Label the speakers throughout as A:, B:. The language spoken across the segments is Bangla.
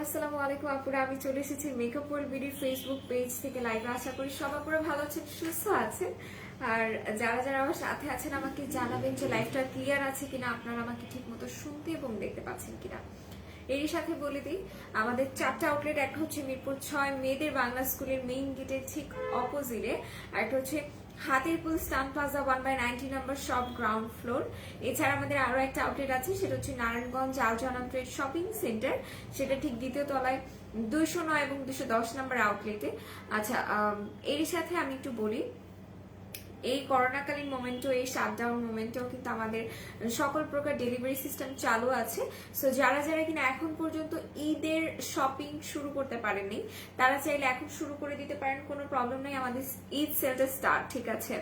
A: আসসালামু আলাইকুম আপুরা, আমি চলে এসেছি মেকআপ ওয়ার্ল্ড বিডির ফেসবুক পেজ থেকে লাইভে। আশা করি সব আপুরা ভালো আছেন, সুস্থ আছেন। আর যারা যারা আমার সাথে আছেন আমাকে জানাবেন যে লাইভটা ক্লিয়ার আছে কিনা, আপনারা আমাকে ঠিক মতো শুনতে এবং দেখতে পাচ্ছেন কিনা। এরই সাথে বলে দিই, আমাদের 4টা আউটলেট, একটা হচ্ছে মিরপুর 6 মেয়েদের বাংলা স্কুলের মেইন গেটের ঠিক অপোজিটে, আর একটা হচ্ছে হাতিরপুল স্টান প্লাজা 1/90 নম্বর শপ গ্রাউন্ড ফ্লোর। এছাড়া আমাদের আরো একটা আউটলেট আছে, সেটা হচ্ছে নারায়ণগঞ্জ আলজানাম ট্রেড শপিং সেন্টার, সেটা ঠিক দ্বিতীয় তলায় 209 এবং 210 নম্বর আউটলেটে। আচ্ছা, এরই সাথে আমি একটু বলি, এই করোনাকালীন মোমেন্টও, এই শাটডাউন মোমেন্টেও কিন্তু আমাদের সকল প্রকার ডেলিভারি সিস্টেম চালু আছে। সো যারা যারা কিনা এখন পর্যন্ত ঈদের শপিং শুরু করতে পারেননি, তারা চাইলে এখন শুরু করে দিতে পারেন, কোনো প্রবলেম নেই। আমাদের ঈদ সেলটা স্টার্ট, ঠিক আছে,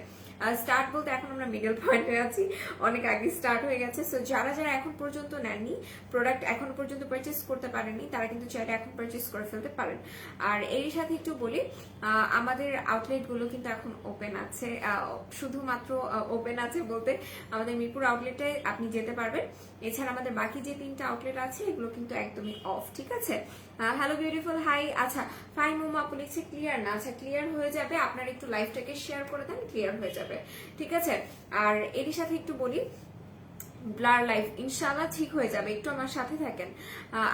A: স্টার্ট বলতে এখন আমরা মিডল পয়েন্টে আছি, অনেক আগে স্টার্ট হয়ে গেছে। সো যারা যারা এখন পর্যন্ত নেননি, প্রোডাক্ট এখন পর্যন্ত পারচেস করতে পারেননি, তারা কিন্তু চাইলে এখন পারচেস করে ফেলতে পারেন। আর এর সাথে একটু বলি, আমাদের আউটলেট গুলো কিন্তু এখন ওপেন আছে, শুধুমাত্র ওপেন আছে বলতে আমাদের মিরপুর আউটলেটে আপনি যেতে পারবেন। এছাড়া আমাদের বাকি যে 3টা আউটলেট আছে এগুলো কিন্তু একদমই অফ, ঠিক আছে। Hello beautiful, hi. আচ্ছা, ফাইন মোমো আপু লিখছে ক্লিয়ার না। আচ্ছা, ক্লিয়ার হয়ে যাবে, আপনার একটু লাইভটাকে শেয়ার করে দেন, ক্লিয়ার হয়ে যাবে, ঠিক আছে। আর এরই সাথে একটু বলি, ব্লার লাইফ ইনশাআল্লাহ ঠিক হয়ে যাবে, একটু আমার সাথে থাকেন।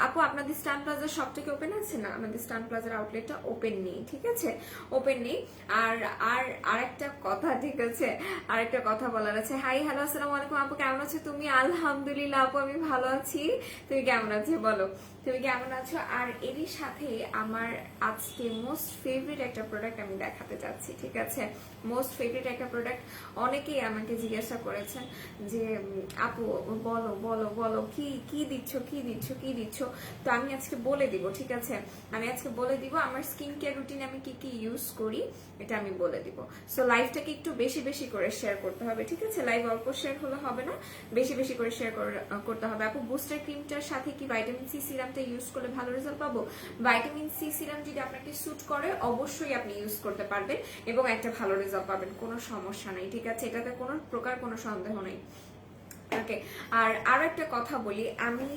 A: আপু, আপনাদের স্টান প্লাজার সবটাকে ওপেন আছে না? আমাদের স্টান প্লাজার আউটলেটটা ওপেন নেই, ঠিক আছে, ওপেন নেই। আর আর আরেকটা কথা, ঠিক আছে, আরেকটা কথা বলার আছে। হাই, হ্যালো, আসসালামু আলাইকুম আপু, কেমন আছো তুমি? আলহামদুলিল্লাহ আপু, আমি ভালো আছি। তুমি কেমন আছো বলো, তুমি কেমন আছো? আর এরই সাথে আমার আজকে মোস্ট ফেভারিট একটা প্রোডাক্ট আমি দেখাতে চাচ্ছি, ঠিক আছে। মোস্ট ফেভারিট একটা প্রোডাক্ট, অনেকেই আমাকে জিজ্ঞাসা করেছেন যে আপু বলো বলো বলো, কি কি দিচ্ছ কি দিচ্ছ কি দিচ্ছ। তো আমি আজকে বলে দিব, ঠিক আছে, আমি আজকে বলে দিব আমার স্কিন কেয়ার রুটিন আমি কি কি ইউজ করি, এটা আমি বলে দিব। সো লাইভটাকে একটু বেশি বেশি করে শেয়ার করতে হবে, ঠিক আছে। লাইভ অল্প শেয়ার হলে হবে না, বেশি বেশি করে শেয়ার করতে হবে। আপু, বুস্টার ক্রিমটার সাথে কি ভাইটামিন সি সিরামটা ইউজ করলে ভালো রেজাল্ট পাবো? ভাইটামিন সি সিরাম যদি আপনাকে স্যুট করে অবশ্যই আপনি ইউজ করতে পারবেন এবং একটা ভালো রেজাল্ট পাবেন, কোনো সমস্যা নেই, ঠিক আছে, এটাতে কোনো প্রকার কোনো সন্দেহ নেই। ওকে, আর আরো একটা কথা বলি, আমি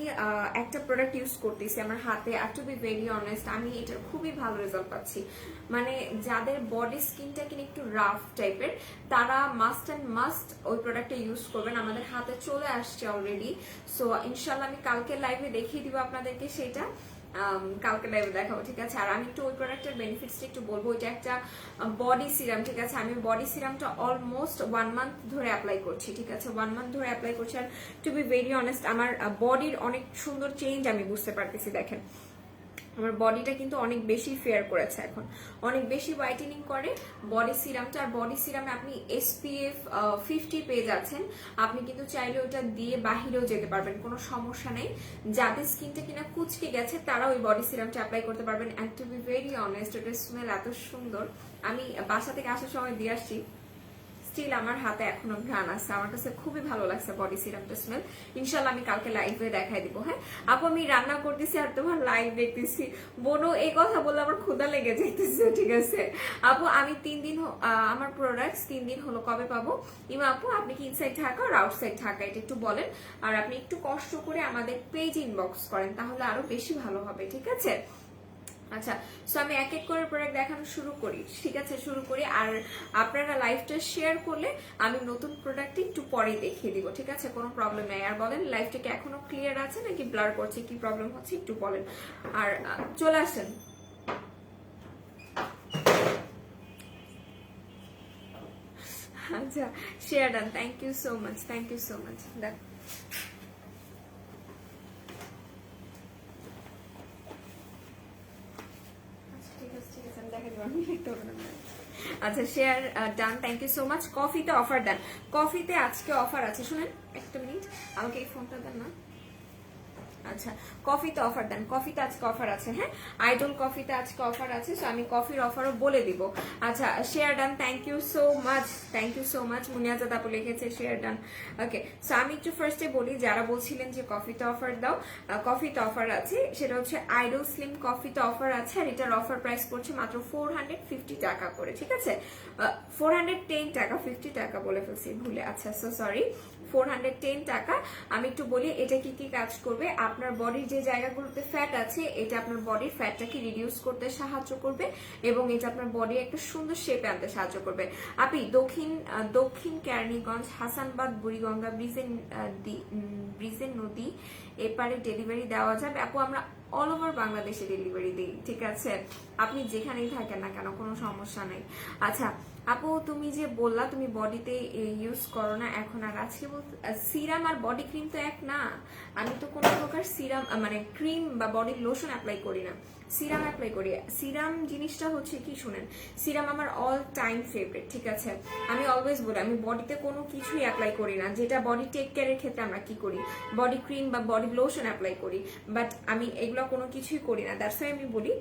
A: একটা প্রোডাক্ট ইউজ করতেছি আমার হাতে, আর টু বি ভেরি অনেস্ট আমি এটার খুবই ভালো রেজাল্ট পাচ্ছি। মানে যাদের বডি স্কিনটা কিনা একটু রাফ টাইপের, তারা মাস্ট অ্যান্ড মাস্ট ওই প্রোডাক্টটা ইউজ করবেন। আমাদের হাতে চলে আসছে অলরেডি। সো ইনশাল্লাহ আমি কালকে লাইভে দেখিয়ে দিব আপনাদেরকে সেটা, কালকে লাইভে দেখাবো, ঠিক আছে। আর আমি একটু ওই প্রোডাক্টের বেনিফিটসটা একটু বলবো। এটা একটা বডি সিরাম, ঠিক আছে, আমি বডি সিরামটা অলমোস্ট 1 মান্থ ধরে অ্যাপ্লাই করছি, ঠিক আছে, 1 মান্থ ধরে অ্যাপ্লাই করছি। আর টু বি ভেরি অনেস্ট আমার বডির অনেক সুন্দর চেঞ্জ আমি বুঝতে পারতেছি। দেখেন আমার বডিটা কিন্তু অনেক বেশি ফেয়ার করেছে, এখন অনেক বেশি হোয়াইটেনিং করে বডি সিরামটা। আর বডি সিরামে আপনি SPF 50 পেয়ে যাচ্ছেন, আপনি কিন্তু চাইলে ওটা দিয়ে বাহিরেও যেতে পারবেন, কোনো সমস্যা নেই। যাদের স্কিনটা কিনা কুচকে গেছে তারা ওই বডি সিরামটা অ্যাপ্লাই করতে পারবেন। And to be very honest ওটার স্মেল এত সুন্দর, আমি বাসা থেকে আসার সময় দিয়ে আসছি, স্টিল আমার হাতে এখনো ঘ্রাণ আছে, আমার কাছে খুবই ভালো লাগছে বডি সিরামটা স্মেল। ইনশাল্লাহ আমি কালকে লাইভে দেখাই দিব। হ্যাঁ আপু, আমি রান্না করতেছি আর তোমার লাইভ দেখতেছি, বোনো এই কথা বললে আমার ক্ষুধা লেগে যেতেছে, ঠিক আছে। আপু, আমি 3 দিন আমার প্রোডাক্টস 3 দিন হলো, কবে পাবো? ইমা আপু, আপনি কি ইনসাইড ঢাকা আর আউটসাইড ঢাকা এটা একটু বলেন। আর আপনি একটু কষ্ট করে আমাদের পেজ ইনবক্স করেন, তাহলে আরো বেশি ভালো হবে, ঠিক আছে। আচ্ছা, সো আমি এক এক করে প্রোডাক্ট দেখানো শুরু করি, ঠিক আছে, শুরু করি। আর আপনারা লাইভটা শেয়ার করলে আমি নতুন প্রোডাক্ট একটু পরেই দেখিয়ে দিব, ঠিক আছে, কোনো প্রবলেম নেই। আর বলেন লাইভটা কি এখনো ক্লিয়ার আছে নাকি ব্লার করছে, কি প্রবলেম হচ্ছে একটু বলেন। আর চলে আসেন। আচ্ছা, share done, thank you so much, thank you so much. দেখ আচ্ছা, share done, thank you so much. কফিতে অফার দেন, কফিতে আজকে অফার আছে, শুনেন একটা মিনিট, আমাকে এই ফোনটা দেন না। আচ্ছা, কফিতে অফার দেন, কফিতে আজকে অফার আছে। হ্যাঁ, আইডল কফিতে আজকে অফার আছে, সো আমি কফির অফারও বলে দিব। আচ্ছা, share done, thank you so much, thank you so much. মুনিয়াজাদ আপু লিখেছে শেয়ার ডান। ওকে, সো আমি একটু ফার্স্টে বলি, যারা বলছিলেন যে কফিতে অফার দাও, কফিতে অফার আছে, সেটা হচ্ছে আইডল স্লিম কফিতে অফার আছে। আর এটার অফার প্রাইস পড়ছে মাত্র 450 টাকা করে, ঠিক আছে, 410 টাকা, 50 টাকা বলে ফেলছি ভুলে, আচ্ছা, সো সরি, 410 টাকা। আমি একটু বলি এটা কি কি কাজ করবে। আপনার বডির যে জায়গাগুলোতে ফ্যাট আছে এটা আপনার বডির ফ্যাটটাকে রিডিউস করতে সাহায্য করবে এবং এটা আপনার বডি একটা সুন্দর শেপে আনতে সাহায্য করবে। আপনি দক্ষিণ কেরানীগঞ্জ, হাসানবাদ, বুড়িগঙ্গা ব্রিজের নদী এপারে ডেলিভারি দেওয়া যাবে আপু। আমরা অল ওভার বাংলাদেশে ডেলিভারি দিই, ঠিক আছে, আপনি যেখানেই থাকেন না কেন, কোনো সমস্যা নেই। আচ্ছা আপু, তুমি যে বললা তুমি বডিতে ইউজ করো না এখন আর আজকে, সিরাম আর বডি ক্রিম তো এক না। আমি তো কোনো প্রকার সিরাম মানে ক্রিম বা বডি লোশন অ্যাপ্লাই করি না, সিরাম অ্যাপ্লাই করি। সিরাম জিনিসটা হচ্ছে কি শুনেন, সিরাম আমার অল টাইম ফেভারিট, ঠিক আছে। আমি অলওয়েজ বলি আমি বডিতে কোনো কিছুই অ্যাপ্লাই করি না, যেটা বডি টেক কেয়ারের ক্ষেত্রে আমরা কি করি, বডি ক্রিম বা বডি লোশন অ্যাপ্লাই করি, বাট আমি এগুলো কোনো কিছুই করি না। দ্যাটস ওয়াই আমি বলি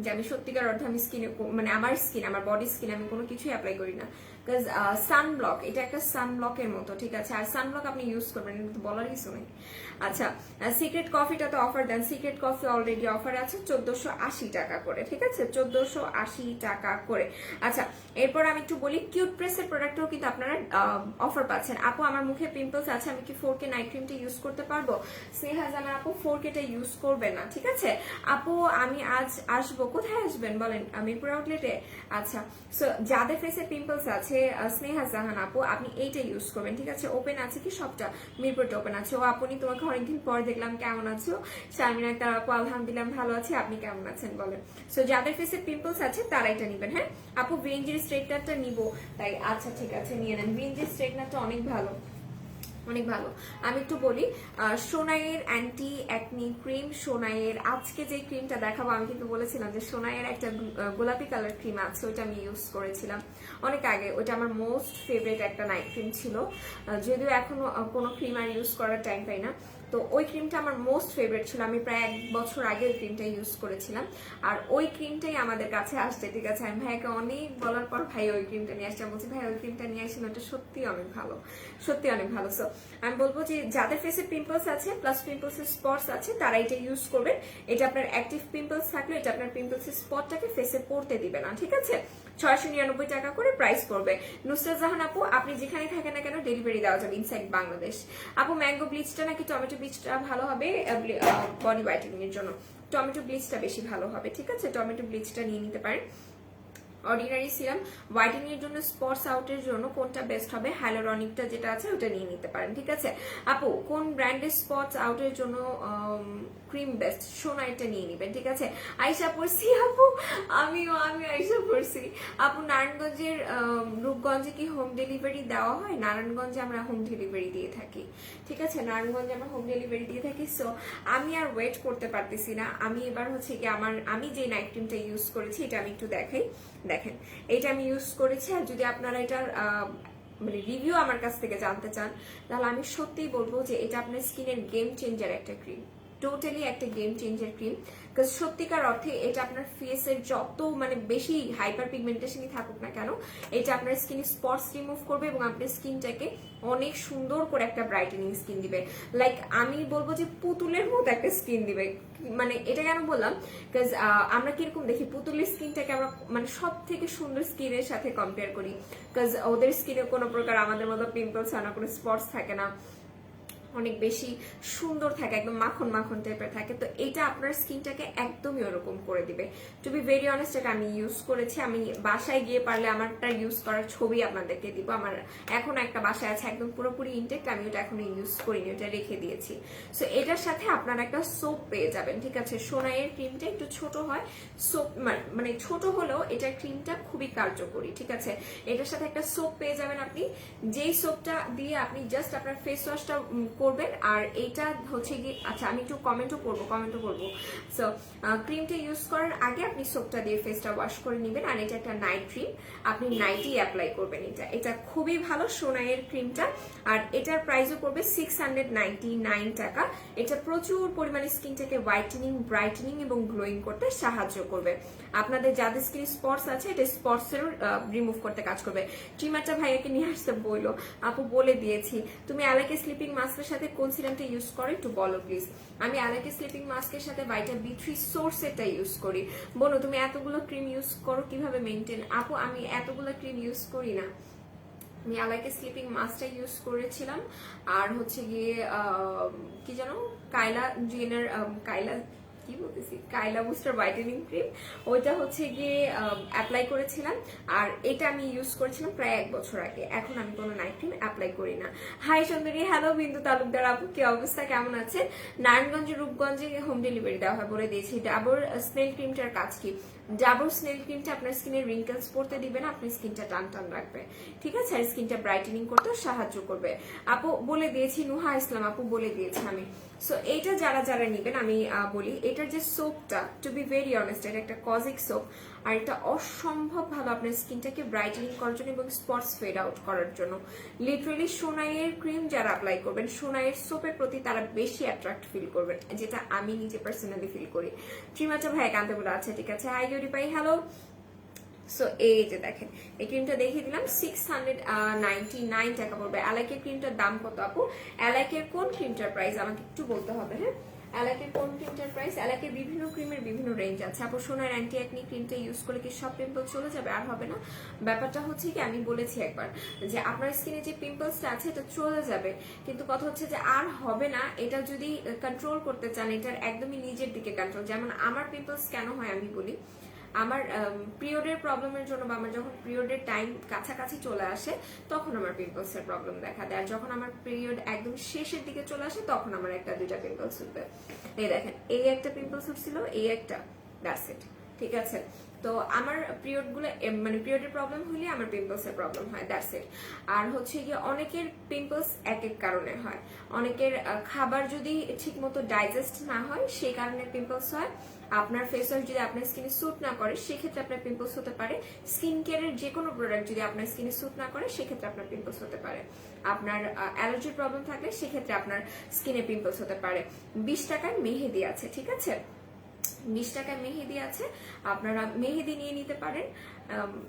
A: যে আমি সত্যিকার অর্থে আমি স্কিনে মানে আমার বডি স্কিনে আমি কোনো কিছুই অ্যাপ্লাই করি না। বিকজ সানব্লক এটা একটা সানব্লকের মতো, ঠিক আছে। আর সানব্লক আপনি ইউজ করবেন, এটা তো বলার কিছু নেই। আচ্ছা সিক্রেট কফিটা তো অফার দেন, সিক্রেট কফি অলরেডি অফার আছে 1480 টাকা করে, ঠিক আছে, 1480 টাকা করে। আচ্ছা এরপর আমি একটু বলি কিউট প্রেসের প্রোডাক্টও কিন্তু আপনারা অফার পাচ্ছেন। আপু আমার মুখে পিম্পলস আছে, আমি কি 4K নাইট ক্রিমটা ইউজ করতে পারবো? স্নেহা জানা আপু 4Kটা ইউজ করবে না, ঠিক আছে। আপু আমি আজ আসবো, কোথায় আসবেন বলেন? মিরপুর আউটলেটে। আচ্ছা সো যাদের ফেসে পিম্পলস আছে স্নেহা জাহান আপু আপনি এইটা ইউজ করবেন, ঠিক আছে। ওপেন আছে কি সবটা? মিরপুরটা ওপেন আছে। ও আপনি তোমাকে অনেকদিন পর দেখলাম, কেমন আছো? শারমিন আক্তার আপু আলহামদুলিল্লাহ ভালো আছি, আপনি কেমন আছেন বলেন? সো যাদের ফেসে পিম্পলস আছে তারা এটা নেবেন। হ্যাঁ আপু ভিএনজির স্ট্রেটনারটা নিবো তাই, আচ্ছা ঠিক আছে নিয়ে নেন, ভিএনজির স্ট্রেটনারটা অনেক ভালো, অনেক ভালো। আমি একটু বলি সোনাইয়ের অ্যান্টি অ্যাকনি ক্রিম, সোনাইয়ের আজকে যে ক্রিমটা দেখাবো, আমি কিন্তু বলেছিলাম যে সোনাইয়ের একটা গোলাপি কালার ক্রিম আছে, ওইটা আমি ইউজ করেছিলাম অনেক আগে, ওইটা আমার মোস্ট ফেভারিট একটা নাইট ক্রিম ছিল, যদিও এখনো কোনো ক্রিম আর ইউজ করার টাইম পাই না। তো ওই ক্রিমটা আমার মোস্ট ফেভারিট ছিল, আমি প্রায় 1 বছর আগে ওই ক্রিমটা ইউজ করেছিলাম, আর ওই ক্রিমটাই আমাদের কাছে আসছে, ঠিক আছে। আমি ভাইয়াকে অনেক বলার পর ভাই ওই ক্রিমটা নিয়ে আসছে, বলছি ভাই ওই ক্রিমটা নিয়ে আসেন, ওটা সত্যি অনেক ভালো, সত্যি অনেক ভালো। সো আমি বলবো যে যাদের ফেসে পিম্পলস আছে প্লাস পিম্পলসের স্পটস আছে তারা এটা ইউজ করবেন। এটা আপনার অ্যাক্টিভ পিম্পলস থাকলে এটা আপনার পিম্পলসের স্পটটাকে ফেসে পড়তে দিবে না, ঠিক আছে। 699 টাকা করে প্রাইস পড়বে। নুসরাত জাহান আপু আপনি যেখানে থাকেন না কেন ডেলিভারি দেওয়া যাবে ইনসাইড বাংলাদেশ। আপু ম্যাঙ্গো ব্লিচটা নাকি টমেটো ব্লিচটা ভালো হবে বডি হোয়াইটেনিং এর জন্য? টমেটো ব্লিচটা বেশি ভালো হবে, ঠিক আছে, টমেটো ব্লিচটা নিয়ে নিতে পারেন। অর্ডিনারি সিরাম হোয়াইটেনিং এর জন্য, স্পটস আউটের জন্য কোনটা বেস্ট হবে? হাইলোরনিকটা যেটা আছে ওটা নিয়ে নিতে পারেন, ঠিক আছে। আপু কোন ব্র্যান্ডের স্পটস আউটের জন্য ক্রিম বেস্ট? সোনাইটা নিয়ে নিবেন, ঠিক আছে। আয়শা পড়ছি আপু, আমি আয়শা পড়ছি আপু। নারায়ণগঞ্জের রূপগঞ্জে কি হোম ডেলিভারি দেওয়া হয়? নারায়ণগঞ্জে আমরা হোম ডেলিভারি দিয়ে থাকি, ঠিক আছে, নারায়ণগঞ্জে আমরা হোম ডেলিভারি দিয়ে থাকি। সো আমি আর ওয়েট করতে পারতেছি না, আমি এবার হচ্ছে কি আমি যে নাইট ক্রিমটা ইউজ করেছি এটা আমি একটু দেখাই। দেখেন এটা আমি ইউজ করেছি, আর যদি আপনারা এটার মানে রিভিউ আমার কাছ থেকে জানতে চান তাহলে আমি সত্যিই বলবো যে এটা আপনার স্কিনের গেম চেঞ্জার একটা ক্রিম, টোটালি একটা গেম চেঞ্জার ক্রিম। বিকজ সত্যিকার অর্থে এটা আপনার ফেসের যত মানে বেশি হাইপার পিগমেন্টেশনই থাকুক না কেন, এটা আপনার স্কিনে স্পটস রিমুভ করবে এবং আপনার স্কিনটাকে অনেক সুন্দর করে একটা ব্রাইটেনিং স্কিন দিবে। লাইক আমি বলবো যে পুতুলের মতো একটা স্কিন দিবে। মানে এটা কেন বললাম, বিকজ আমরা কিরকম দেখি পুতুলের স্কিনটাকে আমরা মানে সব থেকে সুন্দর স্কিনের সাথে কম্পেয়ার করি, বিকজ ওদের স্কিনে কোনো প্রকার আমাদের মতো পিম্পলস হয় না, কোনো স্পটস থাকে না, অনেক বেশি সুন্দর থাকে, একদম মাখন মাখন টাইপের থাকে। তো এটা আপনার স্কিনটাকে একদমই ওরকম করে দিবে। টু বি ভেরি অনেস্ট এটা আমি ইউজ করেছি, আমি বাসায় গিয়ে পারলে আমারটা ইউজ করার ছবি আপনাদেরকে দিব। আমার এখন একটা বাসায় আছে একদম পুরোপুরি ইনটেক্ট, আমি ওটা এখনো ইউজ করিনি, ওটা রেখে দিয়েছি। সো এটার সাথে আপনারা একটা সোপ পেয়ে যাবেন, ঠিক আছে। সোনাইয়ের ক্রিমটা একটু ছোট হয়, সোপ মানে ছোট হলেও এটার ক্রিমটা খুবই কার্যকরী, ঠিক আছে। এটার সাথে একটা সোপ পেয়ে যাবেন আপনি, যেই সোপটা দিয়ে আপনি জাস্ট আপনার ফেস ওয়াশটা করবেন। আর এইটা হচ্ছে কি, আচ্ছা আমি একটু কমেন্টও করবো। সো ক্রিমটা ইউজ করার আগে আপনি সোপটা দিয়ে ফেসটা ওয়াশ করে নেবেন। আর এটা একটা নাইট ক্রিম, আপনি নাইটই অ্যাপ্লাই করবেন। এটা খুবই ভালো সোনাইয়ের ক্রিমটা, আর এটার প্রাইসও পড়বে 699 টাকা। এটা প্রচুর পরিমাণে স্কিনটাকে হোয়াইটেনিং, ব্রাইটেনিং এবং গ্লোয়িং করতে সাহায্য করবে। আপনাদের যাদের স্কিন স্পটস আছে এটা স্পটসেরও রিমুভ করতে কাজ করবে। ট্রিমারটা ভাইয়াকে নিয়ে আসতে বললো, আপু বলে দিয়েছি। তুমি অ্যালাকে স্লিপিং মাস্কের সাথে কোন সিরামটা ইউজ করো একটু বলো প্লিজ। আমি অ্যালাকে স্লিপিং মাস্কের সাথে ভাইটামিন B3 সোর্সেরটা ইউজ করি। বোনো তুমি এতগুলো ক্রিম ইউজ করো কিভাবে মেনটেন? আপু আমি এতগুলো ক্রিম ইউজ করি না, আমি আলাইকে স্লিপিং মাস্কটা ইউজ করেছিলাম, আর হচ্ছে গিয়ে কি জানো কাইলা জিনের কাইলা কি বলতেছি কাইলা বুস্টার হোয়াইটেনিং ক্রিম, ওইটা হচ্ছে গিয়ে অ্যাপ্লাই করেছিলাম। আর এটা আমি ইউজ করেছিলাম প্রায় 1 বছর আগে। এখন আমি কোনো নাইট ক্রিম অ্যাপ্লাই করি না। হাই সুন্দরী, হ্যালো বিন্দু তালুকদার আপু, কি অবস্থা, কেমন আছেন? নারায়ণগঞ্জে রূপগঞ্জে হোম ডেলিভারি দেওয়া হয় বলে দিয়েছি। ডাবর স্নেল ক্রিমটার কাজ কি? ডাবর স্নেল ক্রিমটা আপনার স্কিনে রিঙ্কেলস পড়তে দিবে না, আপনার স্কিনটা টান টান রাখবে, ঠিক আছে? আর স্কিনটা ব্রাইটেনিং করতেও সাহায্য করবে। আপু বলে দিয়েছি, নুহা ইসলাম আপু বলে দিয়েছি আমি। সো এইটা যারা যারা নিবেন আমি বলি, এটার যে সোপটা, টু বি ভেরি অনেস্ট, এটা একটা কজিক সোপ, আর এটা অসম্ভব ভালো আপনার স্কিনটাকে ব্রাইটেনিং করার জন্য এবং স্পটস ফেড আউট করার জন্য। লিটারেলি সোনাইয়ের ক্রিম যারা অ্যাপ্লাই করবেন, সোনাইয়ের সোপের প্রতি তারা বেশি অ্যাট্রাক্ট ফিল করবেন, যেটা আমি নিজে পার্সোনালি ফিল করি। ট্রিমাচা ভাই কান্তে বলে আছে, ঠিক আছে। হাই ইউরি পাই, হ্যালো। সো এই যে দেখেন, এই ক্রিমটা দেখিয়ে দিলাম, 699 টাকা পড়বে। অ্যালাইকের ক্রিমটার দাম কত আপু? অ্যালাইকের কোন ক্রিমটার প্রাইস আমাকে একটু বলতে হবে, হ্যাঁ? অ্যালাইকের কোন ক্রিমটার প্রাইস? অ্যালাইকের বিভিন্ন ক্রিমের বিভিন্ন রেঞ্জ আছে আপু। সোনার অ্যান্টি অ্যাকনি ক্রিমটা ইউজ করলে কি সব পিম্পল চলে যাবে? আর হবে না। ব্যাপারটা হচ্ছে কি, আমি বলেছি একবার যে আপনার স্কিনে যে পিম্পলসটা আছে এটা চলে যাবে, কিন্তু কথা হচ্ছে যে আর হবে না। এটা যদি কন্ট্রোল করতে চান, এটার একদমই নিজের দিকে কন্ট্রোল। যেমন আমার পিম্পলস কেন হয় আমি বলি, আমার পিরিয়ডের প্রবলেমের জন্য, বা আমার যখন পিরিয়ডের টাইম কাছাকাছি চলে আসে তখন আমার পিম্পলসের প্রবলেম দেখা দেয়। আর যখন আমার পিরিয়ড একদম শেষের দিকে চলে আসে তখন আমার 1-2টা পিম্পলস উঠবে। এই দেখেন, এই একটা পিম্পলস উঠছিল, এই একটা, দ্যাটস ইট, ঠিক আছে? তো আমার পিরিয়ডগুলো মানে পিরিয়ডের প্রবলেম হলে আমার পিম্পলসের প্রবলেম হয়, দ্যাটস ইট। আর হচ্ছে গিয়ে অনেকের পিম্পলস এক এক কারণে হয়। অনেকের খাবার যদি ঠিক মতো ডাইজেস্ট না হয় সেই কারণে পিম্পলস হয়। আপনার ফেস ওয়াশ যদি আপনার স্কিনে স্যুট না করে সেক্ষেত্রে আপনার পিম্পলস হতে পারে। স্কিন কেয়ারের যে কোনো প্রোডাক্ট যদি আপনার স্কিনে স্যুট না করে সেক্ষেত্রে আপনার পিম্পলস হতে পারে। আপনার অ্যালার্জির প্রবলেম থাকলে সেক্ষেত্রে আপনার স্কিনে পিম্পলস হতে পারে। 20 টাকায় মেহেদি আছে, ঠিক আছে? 20 টাকায় মেহেদি আছে, আপনারা মেহেদি নিয়ে নিতে পারেন।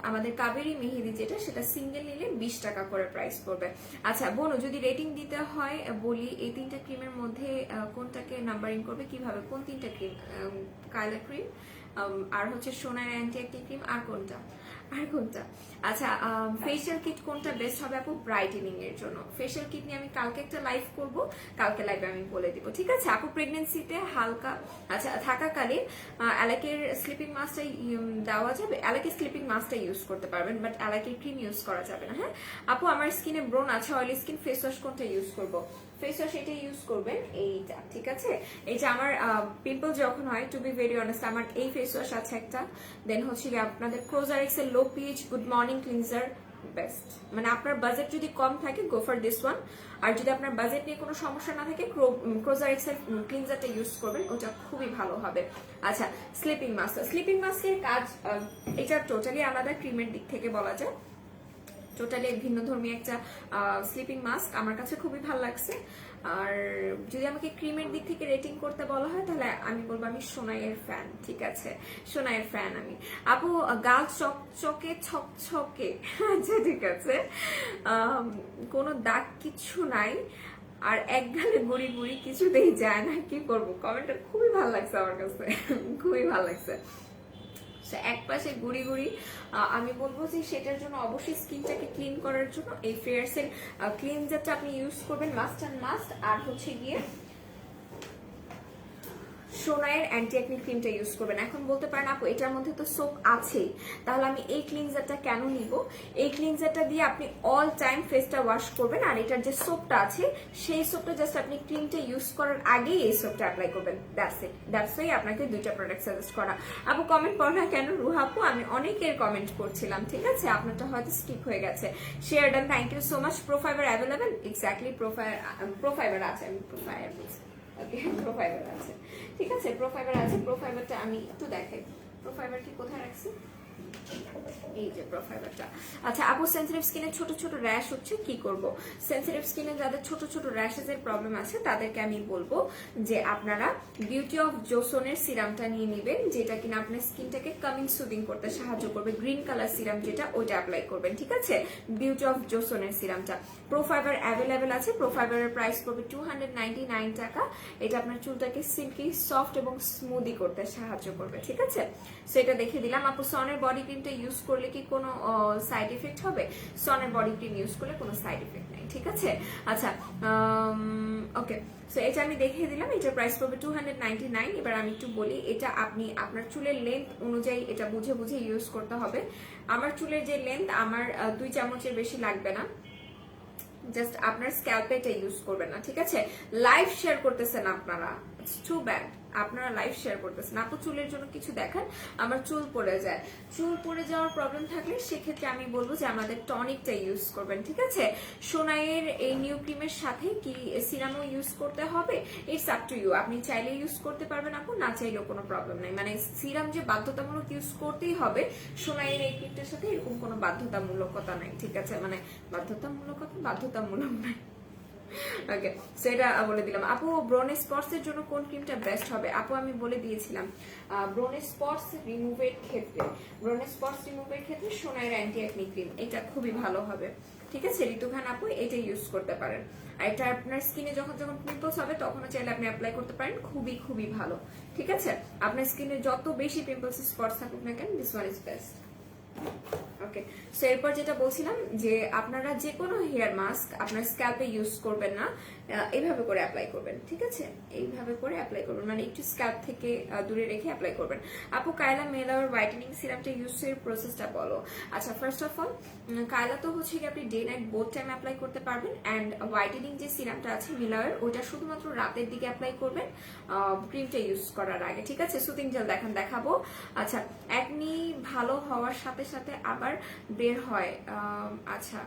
A: আমাদের কাবেরী মেহেদি যেটা, সেটা সিঙ্গেল নিলে 20 টাকা করে প্রাইস পড়বে। আচ্ছা বোনো, যদি রেটিং দিতে হয় বলি, এই 3টা ক্রিমের মধ্যে কোনটাকে নাম্বারিং করবে কিভাবে? কোন 3টা ক্রিম? কায়লা ক্রিম, আর হচ্ছে সোনার অ্যান্টি অ্যাকনি ক্রিম, আর কোনটা? আচ্ছা, ফেশিয়াল কিট কোনটা বেস্ট হবে আপু ব্রাইটেনিং এর জন্য? ফেশিয়াল কিট নিয়ে আমি কালকে একটা লাইভ করব, কালকে লাইভে আমি বলে দিব, ঠিক আছে আপু? প্রেগনেন্সিতে হালকা আচ্ছা থাকাকালীন অ্যালাকের স্লিপিং মাস্কটা দেওয়া যাবে? অ্যালাকের স্লিপিং মাস্কটা ইউজ করতে পারবেন, বাট অ্যালাকের ক্রিম ইউজ করা যাবে না, হ্যাঁ আপু? আমার স্কিনে ব্রোন আছে, অয়েলি স্কিন, ফেস ওয়াশ কোনটা ইউজ করব? ফেস ওয়াশ এটা ইউজ করবেন, এইটা, ঠিক আছে? এই যে আমার পিম্পল যখন হয়, টু বি ভেরি অনেস্ট, আমার এই ফেস ওয়াশ আছে একটা, দেন হচ্ছে আপনাদের ক্রোজারিক্স এর লো pH good morning cleanser, best. মানে আপনার বাজেট যদি কম থাকে, গো ফর দিস ওয়ান। আর যদি আপনার বাজেট নিয়ে কোনো সমস্যা না থাকে, ক্রোজারিক্স এর ক্লিনজারটা ইউজ করবেন, ওটা খুবই ভালো হবে। আচ্ছা, স্লিপিং মাস্কের কাজ এটা টোটালি আলাদা, ক্রিমের দিক থেকে বলা যায় টোটালি ভিন্ন ধর্মী একটা স্লিপিং মাস্ক, আমার কাছে খুবই ভালো লাগছে। আর যদি আমাকে ক্রিমের দিক থেকে রেটিং করতে বলা হয় তাহলে আমি বলবো আমি সোনাইয়ের ফ্যান, ঠিক আছে? সোনাইয়ের ফ্যান আমি। আপু গাল চকচকে ছকছকে, আচ্ছা ঠিক আছে, কোনো দাগ কিছু নাই, আর এক গালে গুড়ি গুড়ি কিছুতেই যায় না, কি করবো? কমেন্টটা খুবই ভালো লাগছে আমার কাছে, খুবই ভালো লাগছে। এক পাশে গুড়ি গুড়ি, আমি বলবো যে সেটার জন্য অবশ্যই স্কিনটাকে ক্লিন করার জন্য এই ফেয়ারসেল ক্লিনজারটা আপনি ইউজ করবেন, মাস্ট। আর হচ্ছে গিয়ে সোনাইয়ের অ্যান্টি অ্যাকনি ক্রিমটা ইউজ করবেন। এখন বলতে পারেন আপু এটার মধ্যে তো সোপ আছেই, তাহলে আমি এই ক্লিনজারটা কেন নিব? এই ক্লিনজারটা দিয়ে আপনি অল টাইম ফেসটা ওয়াশ করবেন, আর এটার যে সোপটা আছে সেই সোপটা জাস্ট আপনি ক্রিমটা ইউজ করার আগেই এই সোপটা অ্যাপ্লাই করবেন, দ্যাটস ওয়াই আপনাকে 2টা প্রোডাক্ট সাজেস্ট করা। আপু কমেন্ট পড়ো না কেন? রুহা আপু আমি অনেকের কমেন্ট করছিলাম, ঠিক আছে? আপনারটা হয়তো স্কিপ হয়ে গেছে। Share done, thank you so much. Profiber available? Exactly, Profiber আছে, আমি প্রোফাইবার বলছি, প্রোফাইবার আছে, ঠিক আছে? প্রোফাইবার আছে, প্রোফাইবারটা আমি একটু দেখাই। প্রোফাইবার কি কোথায় রাখছি? এই যে প্রোফাইবারটা। আচ্ছা আপু, সেনসিটিভ স্কিনে ছোট ছোট র্যাশ হচ্ছে, কি করব? সেনসিটিভ স্কিনে যাদের ছোট ছোট র্যাশেসের প্রবলেম আছে তাদেরকে আমি বলবো যে আপনারা বিউটি অফ জোসনের সিরামটা নিয়ে নেবেন, যেটা কিনা আপনার স্কিনটাকে কামিং সুদিং করতে সাহায্য করবে। গ্রিন কালার সিরাম যেটা, ওইটা অ্যাপ্লাই করবেন, ঠিক আছে? বিউটি অফ জোসনের সিরামটা। প্রোফাইবার অ্যাভেলেবেল আছে, প্রোফাইবারের প্রাইস পড়বে 299 টাকা। এটা আপনার চুলটাকে সিল্কি, সফট এবং স্মুদি করতে সাহায্য করবে, ঠিক আছে? সেটা দেখে দিলাম। আপু সনের বডি ক্রিমটা ইউজ করলে কি কোনো সাইড এফেক্ট হবে? সনের বডি ক্রিম ইউজ করলে কোনো সাইড এফেক্ট নেই, ঠিক আছে? আচ্ছা, ওকে, সো এটা আমি দেখিয়ে দিলাম। এটার প্রাইস পড়বে 299। এবার আমি একটু বলি, এটা আপনি আপনার চুলের লেন্থ অনুযায়ী এটা বুঝে বুঝে ইউজ করতে হবে। আমার চুলের যে লেন্থ, আমার 2 চামচের বেশি লাগবে না। জাস্ট আপনার স্ক্যাল্পে এটা ইউজ করবেন না, ঠিক আছে? লাইভ শেয়ার করতেছেন আপনারা, ইটস টু ব্যাড। আপনারা লাইভ শেয়ার করতেছেন। আপু চুলের জন্য কিছু দেখান, আমার চুল পড়ে যায়। চুল পড়ে যাওয়ার প্রবলেম থাকলে সেক্ষেত্রে আমি বলবো যে আমাদের টনিকটা ইউজ করবেন, ঠিক আছে? সোনাইয়ের এই নিউ ক্রিমের সাথে কি সিরামও ইউজ করতে হবে? It's up to you. আপনি চাইলে ইউজ করতে পারবেন আপু, না চাইলেও কোনো প্রবলেম নাই। মানে সিরাম যে বাধ্যতামূলক ইউজ করতেই হবে সোনাইয়ের এই ক্রিমটার সাথে, এরকম কোনো বাধ্যতামূলকতা নাই, ঠিক আছে? মানে বাধ্যতামূলক নাই। ওকে, সেটা বলে দিলাম। আপু ব্রোন স্পটস এর জন্য কোন ক্রিমটা বেস্ট হবে? আপু আমি বলে দিয়েছিলাম, ব্রোন স্পটস রিমুভের ক্ষেত্রে সোনাইয়ের অ্যান্টি অ্যাকনি ক্রিম, এটা খুবই ভালো হবে, ঠিক আছে? ঋতু খান আপু এটা ইউজ করতে পারেন। আর এটা আপনার স্কিনে যখন পিম্পলস হবে তখনও চাইলে আপনি অ্যাপ্লাই করতে পারেন, খুবই খুবই ভালো, ঠিক আছে? আপনার স্কিনে যত বেশি পিম্পলস স্পটস থাকুক না কেন, this one is best. Okay, so এরপর যেটা বলছিলাম যে আপনারা যে কোনো হেয়ার মাস্ক আপনার স্ক্যাল্পে ইউজ করবেন না, এইভাবে করে অ্যাপ্লাই করবেন, ঠিক আছে? এইভাবে করে অ্যাপ্লাই করবেন, মানে একটু স্ক্যাল্প থেকে দূরে রেখে অ্যাপ্লাই করবেন। আপু কায়লা মেলার হোয়াইটেনিং সিরামটা ইউজের প্রসেসটা বলো। আচ্ছা, ফার্স্ট অফ অল কায়লা তো হচ্ছে কি আপনি day night both time apply করতে পারবেন। অ্যান্ড হোয়াইটেনিং যে সিরামটা আছে মিলার, ওটা শুধুমাত্র রাতের দিকে অ্যাপ্লাই করবেন ক্রিমটা ইউজ করার আগে, ঠিক আছে? সুতিং জেল দেখাবো। আচ্ছা, একনি ভালো হওয়ার সাথে সাথে আবার বের হয়। আচ্ছা,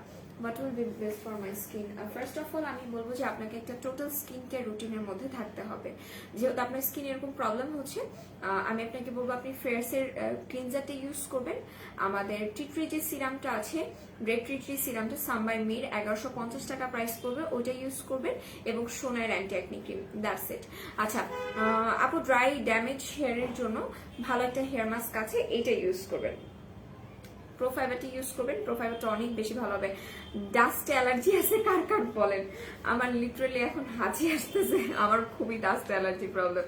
A: what will be best for my skin? First of all আমি বলবো যে আপনাকে একটা টোটাল স্কিন কেয়ার রুটিনের মধ্যে থাকতে হবে। যেহেতু আপনার স্কিন এরকম প্রবলেম হচ্ছে, আমি আপনাকে বলবো আপনি ফেয়ারসের ক্লিনজারটা ইউজ করবেন। আমাদের টিট্রি যে সিরামটা আছে, রেড টিট্রি সিরামটা সামবাই মির 1150 টাকা প্রাইস পড়বে, ওইটা ইউজ করবেন। এবং সোনার anti acne cream, that's it. আচ্ছা, আপু ড্রাই ড্যামেজ হেয়ারের জন্য ভালো একটা হেয়ার মাস্ক আছে, এটা ইউজ করবেন। প্রোফাইবারটি ইউজ করবেন, প্রোফাইবারটা অনেক বেশি ভালো হবে। ডাস্ট অ্যালার্জি আছে কার কার বলেন? আমার লিটারালি এখন হাঁচি আসতেছে, আমার খুবই ডাস্ট অ্যালার্জি প্রবলেম।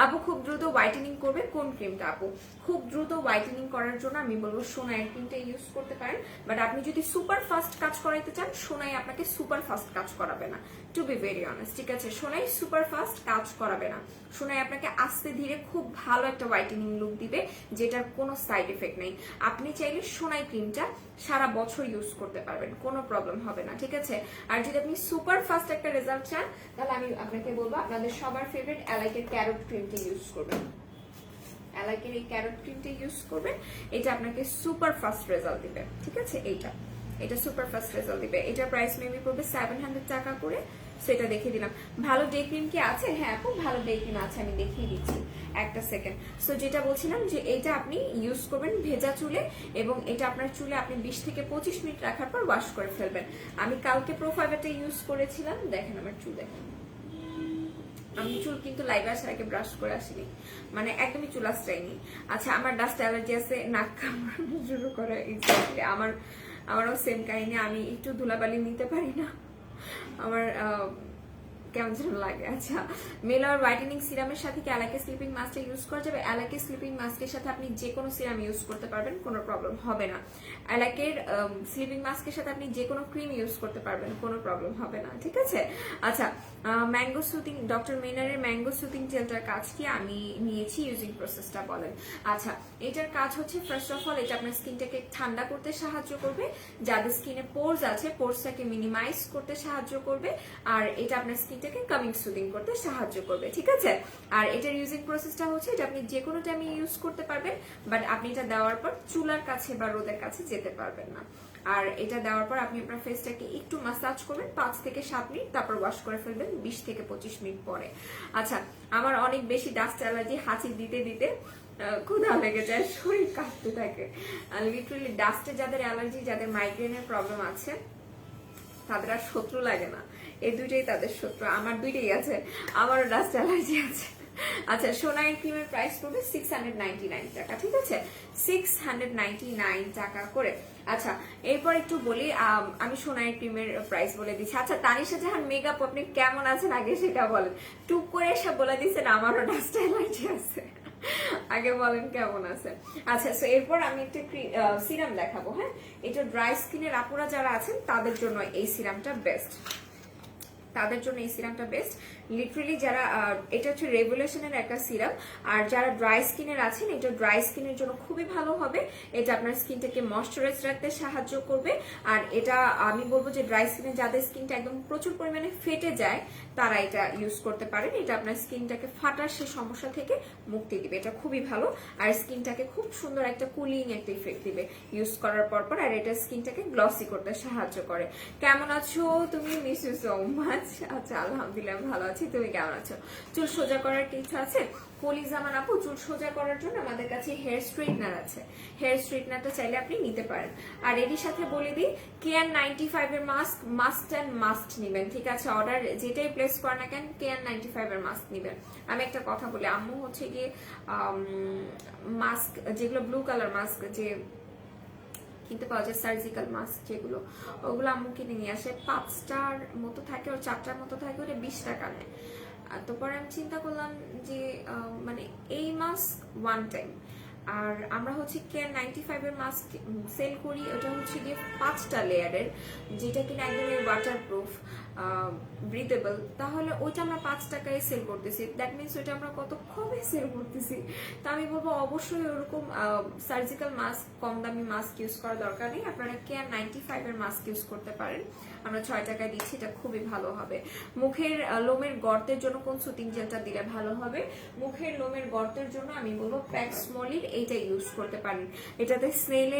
A: আপু খুব দ্রুত হোয়াইটেনিং করবে কোন ক্রিমটা? আপু খুব দ্রুত হোয়াইটেনিং করার জন্য আমি বলবো সোনাইয়ের ক্রিমটা ইউজ করতে পারেন। বাট আপনি যদি সুপার ফাস্ট কাজ করাইতে চান, সোনাই আপনাকে সুপার ফাস্ট কাজ করাবে না, টু বি ভেরি অনেস্ট, ঠিক আছে? সোনাই সুপার ফাস্ট কাজ করাবে না। সোনাই আপনাকে আস্তে ধীরে খুব ভালো একটা হোয়াইটেনিং লুক দিবে, যেটার কোনো সাইড এফেক্ট নেই। আপনি চাইলে সোনাই ক্রিমটা সারা বছর ইউজ করতে পারবেন, কোনো প্রবলেম হবে না, ঠিক আছে? আর যদি আপনি সুপার ফাস্ট একটা রেজাল্ট চান, তাহলে আমি আপনাকে বলবো আপনাদের সবার ফেভারিট অ্যালাইকের ক্যারট ক্রিমটা ইউজ করবেন। অ্যালাইকের এই ক্যারট ক্রিমটা ইউজ করবেন, এটা আপনাকে সুপার ফাস্ট রেজাল্ট দিবে, ঠিক আছে? এটা সুপার ফাস্ট রেজাল্ট দিবে। এটার প্রাইস মেবি পড়বে 700 টাকা করে। সেটা দেখিয়ে দিলাম। ভালো ডে ক্রিম কি আছে? হ্যাঁ আপু ভালো ডে ক্রিম আছে, আমি দেখিয়ে দিচ্ছি, একটা সেকেন্ড। সো যেটা বলছিলাম যে এটা আপনি ইউজ করবেন ভেজা চুলে, এবং এটা আপনার চুলে আপনি 20 থেকে 25 মিনিট রাখার পর ওয়াশ করে ফেলবেন। আমি কালকে প্রোফাইবারটা ইউজ করেছিলাম, দেখেন আমার চুল দেখেন। আমি চুল কিন্তু লাইভ আসার আগে ব্রাশ করে আসিনি, মানে একদমই চুল আশ্রাইনি। আচ্ছা, আমার ডাস্ট অ্যালার্জি আছে, নাক কামড়ানো শুরু করে, এক্স্যাক্টলি আমারও সেম কাহিনী। আমি একটু ধুলাবালি নিতে পারি না, আমার কেমন যেন লাগে। আচ্ছা, মেলার হোয়াইটেনিং সিরামের সাথে কি অ্যালাকে স্লিপিং মাস্কটা ইউজ করা যাবে? অ্যালাকে স্লিপিং মাস্কের সাথে আপনি যে কোনো সিরাম ইউজ করতে পারবেন, কোনো প্রবলেম হবে না। অ্যালাকের স্লিপিং মাস্কের সাথে আপনি যে কোনো ক্রিম ইউজ করতে পারবেন, কোনো প্রবলেম হবে না, ঠিক আছে? আচ্ছা, ম্যাঙ্গো সুথিং, ডক্টর মেনারের ম্যাঙ্গো সুথিং জেলটার কাজ কি? আমি নিয়েছি, ইউজিং প্রসেসটা বলেন। আচ্ছা, এটার কাজ হচ্ছে ফার্স্ট অফ অল এটা আপনার স্কিনটাকে ঠান্ডা করতে সাহায্য করবে, যাদের স্কিনে পোরস আছে পোরসটাকে মিনিমাইজ করতে সাহায্য করবে, আর এটা আপনার স্কিনটাকে কামিং সুদিং করতে সাহায্য করবে, ঠিক আছে? আর এটার ইউজিং প্রসেসটা হচ্ছে এটা আপনি যে কোনো টাইমে ইউজ করতে পারবেন, বাট আপনি এটা দেওয়ার পর চুলার কাছে বা রোদের কাছে যেতে পারবেন না। আর এটা দেওয়ার পর আপনি আপনার ফেসটাকে একটু মাসাজ করবেন 5 থেকে 7 মিনিট, তারপর ওয়াশ করে ফেলবেন 20 থেকে 25 মিনিট পরে। আচ্ছা, আমার অনেক বেশি ডাস্ট অ্যালার্জি, হাঁচি দিতে দিতে ক্ষুধা লেগে যায়, শরীর কাঁপতে থাকে। লিটারালি ডাস্টে যাদের অ্যালার্জি, যাদের মাইগ্রেনের প্রবলেম আছে, তাদের আর শত্রু লাগে না, এই দুইটাই তাদের শত্রু। আমার দুইটাই আছে, আমারও ডাস্ট অ্যালার্জি আছে। আচ্ছা, সোনাইয়ের ক্রিমের প্রাইস পড়বে 699 টাকা, ঠিক আছে? 699 টাকা করে। আচ্ছা, এরপর একটু বলি, আমি সোনাইয়ের ক্রিমের প্রাইস বলে দিচ্ছি। আচ্ছা, তানিশা জাহান মেকআপ, আপনি কেমন আছেন আগে সেটা বলেন। টুক করে এসে বলে দিচ্ছেন আমারও ডাস্ট অ্যালার্জি আছে। আগে বলেন কেমন আছে। আচ্ছা, সো এরপর আমি একটা সিরাম দেখাবো। হ্যাঁ, এটা ড্রাই স্কিনের আপুরা যারা আছেন তাদের জন্য এই সিরামটা বেস্ট, তাদের জন্য এই সিরামটা বেস্ট লিটারেলি। যারা এটা হচ্ছে রেভলিউশনের একটা সিরাম, আর যারা ড্রাই স্কিনের আছেন এটা ড্রাই স্কিনের জন্য খুবই ভালো হবে। এটা আপনার স্কিনটাকে ময়শ্চারাইজ রাখতে সাহায্য করবে। আর এটা আমি বলবো যে ড্রাই স্কিনে যাদের স্কিনটা একদম প্রচুর পরিমাণে ফেটে যায় তারা এটা ইউজ করতে পারেন। এটা আপনার স্কিনটাকে ফাটার সেই সমস্যা থেকে মুক্তি দিবে, এটা খুবই ভালো। আর স্কিনটাকে খুব সুন্দর একটা কুলিং একটা ইফেক্ট দিবে ইউজ করার পর। আর এটা স্কিনটাকে গ্লসি করতে সাহায্য করে। কেমন আছো তুমি? Miss you so much. আচ্ছা, আলহামদুলিল্লাহ ভালো আছি, তুমি কেমন আছো? চুল সোজা করার কি ইচ্ছা আছে? কলিজামান আপু, চুল সোজা করার জন্য আমাদের কাছে হেয়ার স্ট্রেটনার আছে, হেয়ার স্ট্রেটনারটা চাইলে আপনি নিতে পারেন। আর এরই সাথে বলে দিই KN95 এর মাস্ক মাস্ট অ্যান্ড মাস্ট নিবেন, ঠিক আছে? অর্ডার যেটাই প্লেস করেন না কেন KN95 এর মাস্ক নিবেন। আমি একটা কথা বলি, আম্মু হচ্ছে গিয়ে মাস্ক যেগুলো ব্লু কালার মাস্ক যে কিনতে পাওয়া যায়, সার্জিক্যাল মাস্ক যেগুলো, ওগুলো আম্মু কিনে নিয়ে আসে। 5টার মতো থাকে, ওর 4টার মতো থাকে, ওটা 20 টাকা নেয়। তো পরে আমি চিন্তা করলাম যে মানে এই মাস্ক ওয়ান টাইম, আর আমরা হচ্ছে KN95 এর মাস্ক সেল করি, ওটা হচ্ছে গিয়ে 5টা লেয়ারের, যেটা কিনা একদম ওয়াটারপ্রুফ ব্রিথেবল। তাহলে ওইটা আমরা 5 টাকায় সেল করতেছি, দ্যাট মিনস ওইটা আমরা কত কমে সেল করতেছি। তো আমি বলবো অবশ্যই ওরকম সার্জিক্যাল মাস্ক, কম দামি মাস্ক ইউজ করার দরকার নেই, আপনারা KN95 এর মাস্ক ইউজ করতে পারেন। আমরা 6 টাকায় দিচ্ছি, এটা খুবই ভালো হবে। মুখের লোমের গর্তের জন্য কোন সুতিং জেলটা দিলে ভালো হবে? মুখের লোমের গর্তের জন্য আমি বলবো প্যাক্সমলির এইটা ইউজ করতে পারেন। এটাতে স্নেল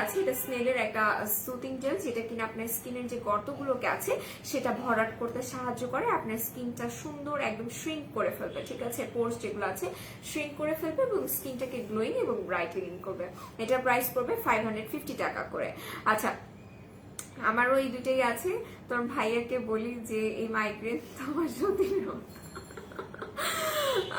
A: আছে, এটা স্নেলের একটা সুতিং জেল, যেটা কিনা আপনার স্কিনের যে গর্তগুলোকে আছে সেটা ভরাট করতে সাহায্য করে, আপনার স্কিনটা সুন্দর একদম শ্রিঙ্ক করে ফেলবে, ঠিক আছে? পোর্স যেগুলো আছে শ্রিঙ্ক করে ফেলবে এবং স্কিনটাকে গ্লোয়িং এবং ব্রাইটেনিং করবে। এটার প্রাইস পড়বে 550 টাকা করে। আচ্ছা, আমারও এই দুটোই আছে। তোর ভাইয়াকে বলি যে এই মাইগ্রেন তোমার যদি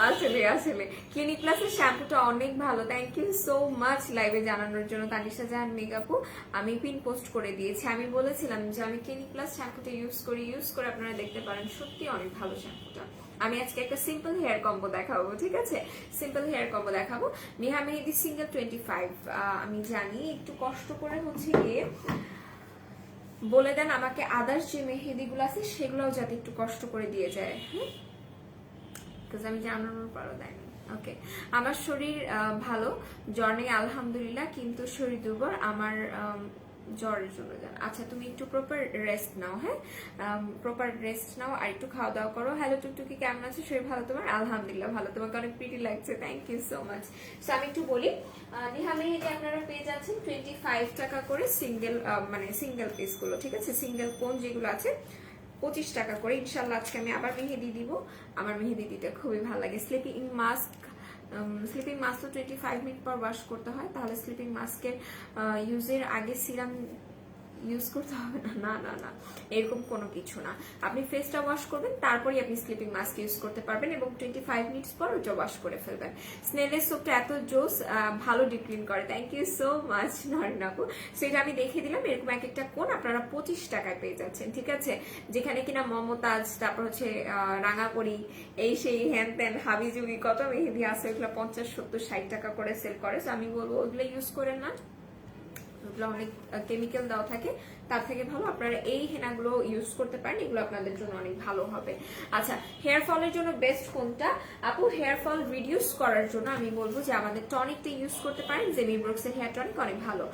A: আসলে আসলে ক্লিনিক প্লাসের শ্যাম্পুটা অনেক ভালো, থ্যাংক ইউ সো মাচ লাইভে জানানোর জন্য তানিশা জাহান মেকআপু। আমি পিন পোস্ট করে দিয়েছি, আমি বলেছিলাম যে আমি ক্লিনিক প্লাস শ্যাম্পুটা ইউজ করে আপনারা দেখতে পারেন, সত্যি অনেক ভালো শ্যাম্পুটা। আমি আজকে একটা সিম্পল হেয়ার কম্বো দেখাবো, ঠিক আছে? সিম্পল হেয়ার কম্বো দেখাবো। নেহা মেহেদি সিঙ্গেল 25। আমি জানি একটু কষ্ট করে হচ্ছে গিয়ে বলে দেন আমাকে আদার্স যে মেহেদিগুলো আছে সেগুলোও যাতে একটু কষ্ট করে দিয়ে যায়, হ্যাঁ, আমি জানানোর পরও দেয়নি। ওকে, আমার শরীর ভালো, জ্বর নেই আলহামদুলিল্লাহ, কিন্তু শরীর দুর্বল, আমার জ্বরের জন্য যান। আচ্ছা, তুমি একটু প্রপার রেস্ট নাও, হ্যাঁ, প্রপার রেস্ট নাও আর একটু খাওয়া দাওয়া করো। হ্যালো টুকটুকি, কেমন আছো? শরীর ভালো তোমার? আলহামদুলিল্লাহ ভালো, তোমাকে অনেক প্রিটি লাগছে, thank you so much. So আমি একটু বলি, নেহা মেহেদি আপনারা পেয়ে যাচ্ছেন 25 টাকা করে সিঙ্গেল, মানে সিঙ্গেল পিস গুলো, ঠিক আছে? সিঙ্গেল কোন যেগুলো আছে 25 টাকা করে। ইনশাল্লাহ আজকে আমি আবার মেহেদি দিব, আমার মেহেদি দিতে খুবই ভালো লাগে। স্লিপিং মাস্ক তো 25 মিনিট পর ওয়াশ করতে হয়, তাহলে স্লিপিং মাস্কের ইউজের আগে সিরাম ইউজ করতে হবে না, না না না, এরকম কোনো কিছু না। আপনি ফেসটা ওয়াশ করবেন, তারপরে আপনি স্লিপিং মাস্ক ইউজ করতে পারবেন এবং 25 মিনিটস পর ওটা ওয়াশ করে ফেলবেন। স্নেলের সোপটা এত জোস, ভালো ডিক্লিন করে, thank you so much Norin আপু। সেটা আমি দেখে দিলাম, এরকম এক একটা কোন আপনারা 25 টাকায় পেয়ে যাচ্ছেন, ঠিক আছে? যেখানে কিনা মমতাজ, তারপর হচ্ছে রাঙাকড়ি, এই সেই হ্যান ত্যান হাবিজুবি কত মেহেদি আছে, ওগুলো 50, 70, 60 টাকা করে সেল করে। আমি বলবো ওগুলো ইউজ করেন না, ওগুলো অনেক কেমিক্যাল দেওয়া থাকে, তার থেকে ভালো আপনারা এই হেনাগুলো ইউজ করতে পারেন, এগুলো আপনাদের জন্য অনেক ভালো হবে। আচ্ছা, হেয়ার ফলের জন্য বেস্ট কোনটা আপু? হেয়ার ফল রিডিউস করার জন্য আমি বলবো যে আমাদের টনিকটা ইউজ করতে পারেন, জেমি ব্রুকসের হেয়ার টনিক অনেক ভালো।